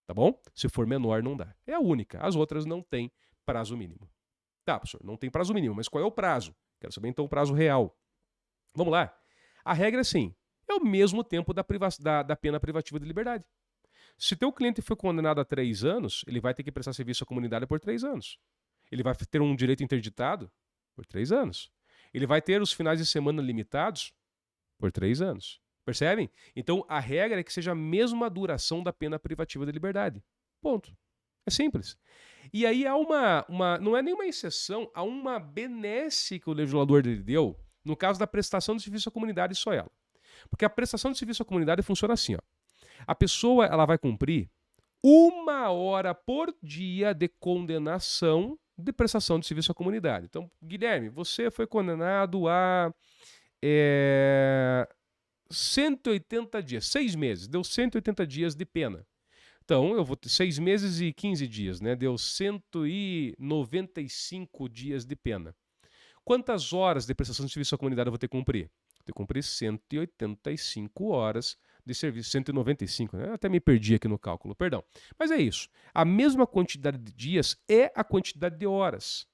Tá bom? Se for menor, não dá. É a única. As outras não têm prazo mínimo. Tá, professor, não tem prazo mínimo, mas qual é o prazo? Quero saber então o prazo real. Vamos lá. A regra é assim, é o mesmo tempo da pena privativa de liberdade. Se teu cliente foi condenado a 3 anos, ele vai ter que prestar serviço à comunidade por 3 anos. Ele vai ter um direito interditado por 3 anos. Ele vai ter os finais de semana limitados por 3 anos. Percebem? Então, a regra é que seja a mesma duração da pena privativa de liberdade. Ponto. É simples. E aí há não é nenhuma exceção, há uma benesse que o legislador lhe deu no caso da prestação de serviço à comunidade e só ela. Porque a prestação de serviço à comunidade funciona assim, ó. A pessoa ela vai cumprir 1 hora por dia de condenação de prestação de serviço à comunidade. Então, Guilherme, você foi condenado a 180 dias, 6 meses, deu 180 dias de pena. Então, eu vou ter 6 meses e 15 dias, né? Deu 195 dias de pena. Quantas horas de prestação de serviço à comunidade eu vou ter que cumprir? Vou ter que cumprir 185 horas de serviço, 195, né? Eu até me perdi aqui no cálculo, perdão. Mas é isso. A mesma quantidade de dias é a quantidade de horas.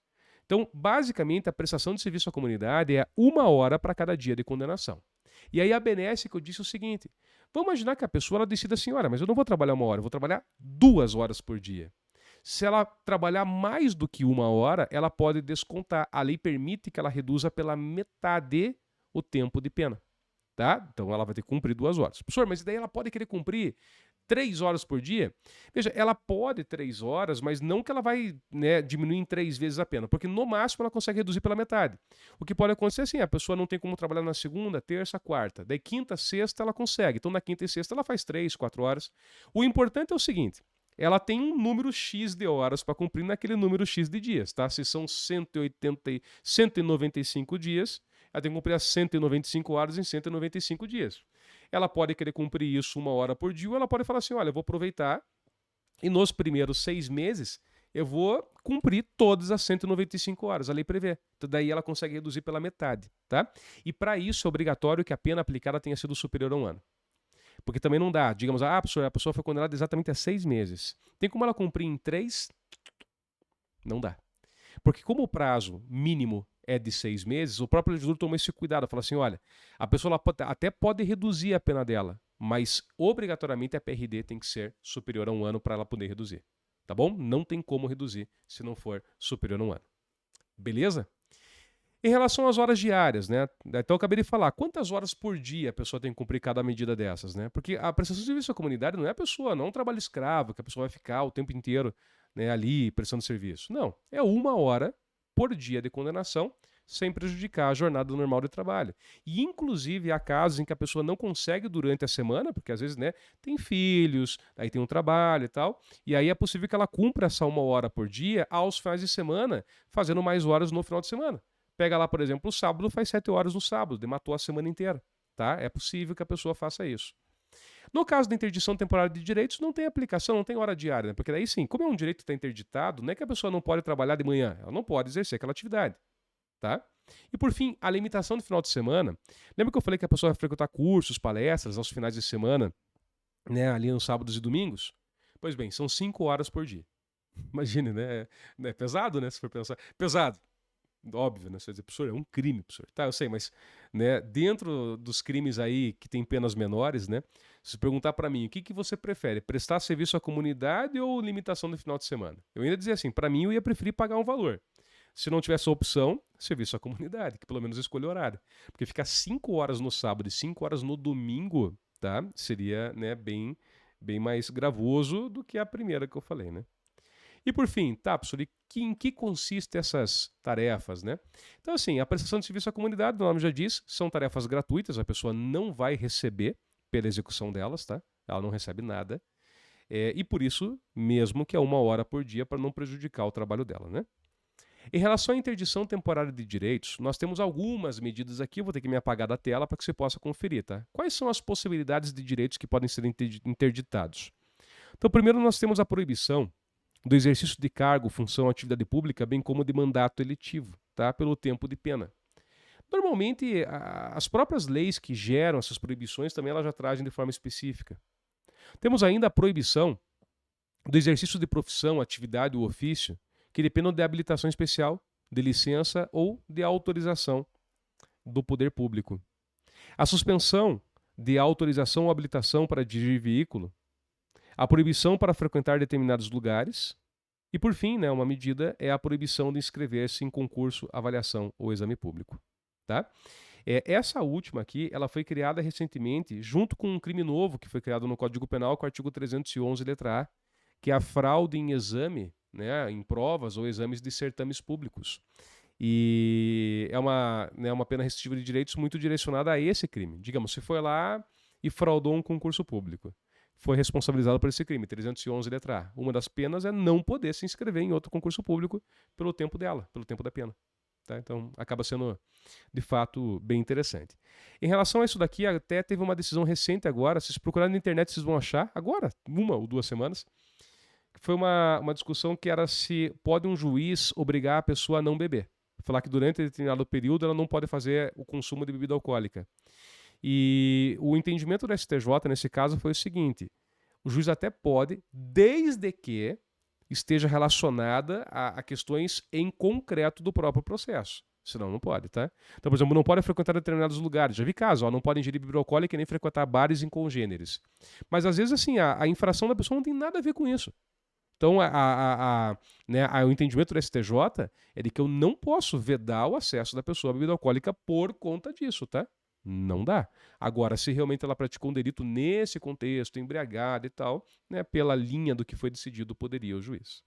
Então, basicamente, a prestação de serviço à comunidade é 1 hora para cada dia de condenação. E aí a benesse que eu disse é o seguinte, vamos imaginar que a pessoa ela decida assim, olha, mas eu não vou trabalhar 1 hora, eu vou trabalhar 2 horas por dia. Se ela trabalhar mais do que 1 hora, ela pode descontar. A lei permite que ela reduza pela metade o tempo de pena. Tá? Então ela vai ter que cumprir 2 horas. Professor, mas daí ela pode querer cumprir 3 horas por dia? Veja, ela pode 3 horas, mas não que ela vai, né, diminuir em 3 vezes a pena, porque no máximo ela consegue reduzir pela metade. O que pode acontecer é assim, a pessoa não tem como trabalhar na segunda, terça, quarta. Daí quinta, sexta ela consegue. Então na quinta e sexta ela faz 3, 4 horas. O importante é o seguinte, ela tem um número X de horas para cumprir naquele número X de dias, tá? Se são 195 dias, ela tem que cumprir as 195 horas em 195 dias. Ela pode querer cumprir isso 1 hora por dia, ou ela pode falar assim, olha, eu vou aproveitar e nos primeiros 6 meses eu vou cumprir todas as 195 horas, a lei prevê. Então, daí ela consegue reduzir pela metade, tá? E para isso é obrigatório que a pena aplicada tenha sido superior a 1 ano. Porque também não dá, digamos, professor, a pessoa foi condenada exatamente a 6 meses. Tem como ela cumprir em 3? Não dá. Porque como o prazo mínimo é de 6 meses, o próprio legislador tomou esse cuidado, fala assim, olha, a pessoa ela até pode reduzir a pena dela, mas obrigatoriamente a PRD tem que ser superior a 1 ano para ela poder reduzir. Tá bom? Não tem como reduzir se não for superior a 1 ano. Beleza? Em relação às horas diárias, né? Então eu acabei de falar, quantas horas por dia a pessoa tem que cumprir cada medida dessas, né? Porque a prestação de serviço à comunidade não é a pessoa, não é um trabalho escravo, que a pessoa vai ficar o tempo inteiro, né, ali prestando serviço. Não, é 1 hora por dia de condenação, sem prejudicar a jornada normal de trabalho. E, inclusive, há casos em que a pessoa não consegue durante a semana, porque às vezes, né, tem filhos, aí tem um trabalho e tal, e aí é possível que ela cumpra essa 1 hora por dia aos finais de semana, fazendo mais horas no final de semana. Pega lá, por exemplo, o sábado, faz 7 horas no sábado, matou a semana inteira. Tá? É possível que a pessoa faça isso. No caso da interdição temporária de direitos, não tem aplicação, não tem hora diária, né? Porque daí sim, como é um direito que está interditado, não é que a pessoa não pode trabalhar de manhã, ela não pode exercer aquela atividade. Tá? E por fim, a limitação do final de semana. Lembra que eu falei que a pessoa vai frequentar cursos, palestras aos finais de semana, né, ali nos sábados e domingos? Pois bem, são 5 horas por dia. Imagine, né? É pesado, né? Se for pensar. Pesado. Óbvio, né? Você vai dizer, professor, é um crime, professor. Tá, eu sei, mas né, dentro dos crimes aí que tem penas menores, né? Se perguntar para mim, o que você prefere? Prestar serviço à comunidade ou limitação no final de semana? Eu ainda dizia assim, para mim eu ia preferir pagar um valor. Se não tivesse a opção, serviço à comunidade, que pelo menos escolhe o horário. Porque ficar 5 horas no sábado e 5 horas no domingo, tá? Seria, né, bem mais gravoso do que a primeira que eu falei, né? E por fim, tá, professor, em que consistem essas tarefas, né? Então, assim, a prestação de serviço à comunidade, o nome já diz, são tarefas gratuitas, a pessoa não vai receber pela execução delas, tá? Ela não recebe nada. E por isso mesmo que é 1 hora por dia para não prejudicar o trabalho dela, né? Em relação à interdição temporária de direitos, nós temos algumas medidas aqui, eu vou ter que me apagar da tela para que você possa conferir, tá? Quais são as possibilidades de direitos que podem ser interditados? Então, primeiro nós temos a proibição do exercício de cargo, função, atividade pública, bem como de mandato eletivo, tá? Pelo tempo de pena. Normalmente, as próprias leis que geram essas proibições também elas já trazem de forma específica. Temos ainda a proibição do exercício de profissão, atividade ou ofício que dependam de habilitação especial, de licença ou de autorização do poder público. A suspensão de autorização ou habilitação para dirigir veículo, a proibição para frequentar determinados lugares e, por fim, né, uma medida é a proibição de inscrever-se em concurso, avaliação ou exame público. Tá? Essa última aqui, ela foi criada recentemente junto com um crime novo que foi criado no Código Penal com o artigo 311, letra A, que é a fraude em exame, né, em provas ou exames de certames públicos. E é uma pena restritiva de direitos muito direcionada a esse crime. Digamos, se foi lá e fraudou um concurso público, foi responsabilizado por esse crime, 311, letra A. Uma das penas é não poder se inscrever em outro concurso público pelo tempo dela, pelo tempo da pena. Tá? Então, acaba sendo, de fato, bem interessante. Em relação a isso daqui, até teve uma decisão recente agora, se vocês procurarem na internet, vocês vão achar, agora, 1 ou 2 semanas, foi uma discussão que era se pode um juiz obrigar a pessoa a não beber. Falar que durante determinado período ela não pode fazer o consumo de bebida alcoólica. E o entendimento do STJ nesse caso foi o seguinte: o juiz até pode, desde que esteja relacionada a questões em concreto do próprio processo. Senão não pode, tá? Então, por exemplo, não pode frequentar determinados lugares. Já vi casos, não pode ingerir bebida alcoólica e nem frequentar bares em congêneres. Mas às vezes assim, a infração da pessoa não tem nada a ver com isso. Então, o entendimento do STJ é de que eu não posso vedar o acesso da pessoa à bebida alcoólica por conta disso, tá? Não dá. Agora, se realmente ela praticou um delito nesse contexto, embriagada e tal, né, pela linha do que foi decidido, poderia o juiz.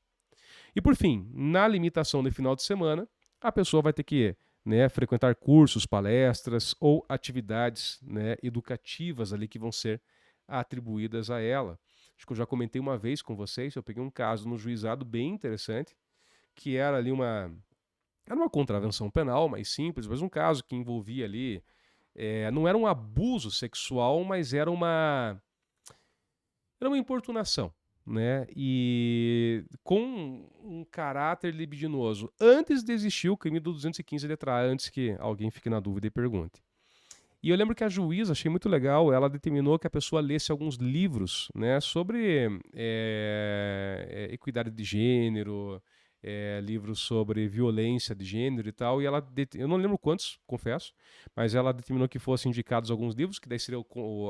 E por fim, na limitação de final de semana, a pessoa vai ter que, né, frequentar cursos, palestras ou atividades, né, educativas ali que vão ser atribuídas a ela. Acho que eu já comentei uma vez com vocês, eu peguei um caso no juizado bem interessante, que era ali era uma contravenção penal mais simples, mas um caso que envolvia ali, não era um abuso sexual, mas era uma importunação, né? E com um caráter libidinoso, antes de existir o crime do 215 letra A, antes que alguém fique na dúvida e pergunte. E eu lembro que a juíza, achei muito legal, ela determinou que a pessoa lesse alguns livros, né, sobre equidade de gênero, livros sobre violência de gênero e tal, e eu não lembro quantos, confesso, mas ela determinou que fossem indicados alguns livros, que daí seria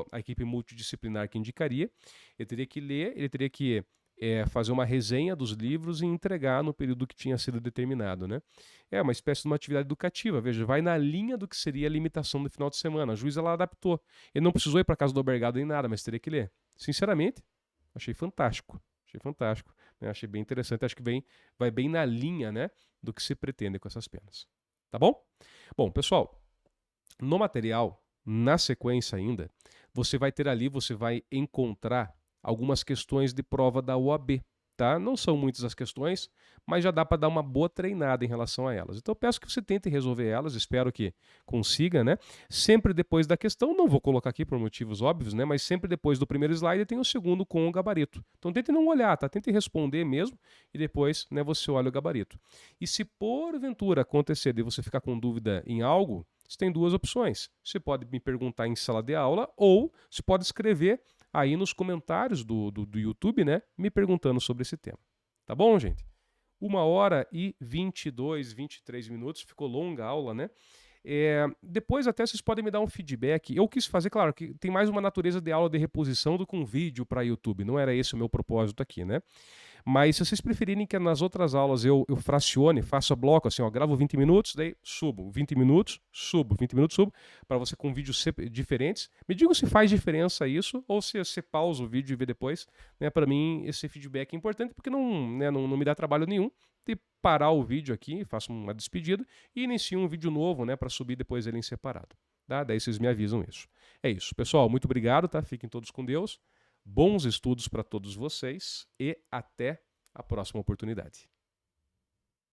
a equipe multidisciplinar que indicaria. Ele teria que ler, ele teria que fazer uma resenha dos livros e entregar no período que tinha sido determinado, né? É uma espécie de uma atividade educativa, veja, vai na linha do que seria a limitação do final de semana. A juíza ela adaptou. Ele não precisou ir para casa do obrigado nem nada, mas teria que ler. Sinceramente, achei fantástico. Achei fantástico. Né? Achei bem interessante. Acho que vai bem na linha, né, do que se pretende com essas penas. Tá bom? Bom, pessoal, no material, na sequência ainda, você vai encontrar algumas questões de prova da OAB, tá? Não são muitas as questões, mas já dá para dar uma boa treinada em relação a elas. Então eu peço que você tente resolver elas, espero que consiga, né? Sempre depois da questão, não vou colocar aqui por motivos óbvios, né? Mas sempre depois do primeiro slide tem o segundo com o gabarito. Então tente não olhar, tá? Tente responder mesmo e depois, né, você olha o gabarito. E se porventura acontecer de você ficar com dúvida em algo, você tem 2 opções. Você pode me perguntar em sala de aula ou você pode escrever aí nos comentários do YouTube, né, me perguntando sobre esse tema. Tá bom, gente? 1h22, 23 minutos, ficou longa a aula, né? Depois até vocês podem me dar um feedback. Eu quis fazer, claro, que tem mais uma natureza de aula de reposição do que um vídeo para YouTube. Não era esse o meu propósito aqui, né? Mas se vocês preferirem que nas outras aulas eu fracione, faça bloco, assim, ó, gravo 20 minutos, daí subo, 20 minutos, subo, 20 minutos, subo, para você com vídeos diferentes. Me digam se faz diferença isso, ou se você pausa o vídeo e vê depois. Né? Para mim, esse feedback é importante, porque não me dá trabalho nenhum de parar o vídeo aqui, faço uma despedida e inicio um vídeo novo, né, para subir depois ele em separado. Tá? Daí vocês me avisam isso. É isso. Pessoal, muito obrigado, tá? Fiquem todos com Deus. Bons estudos para todos vocês e até a próxima oportunidade.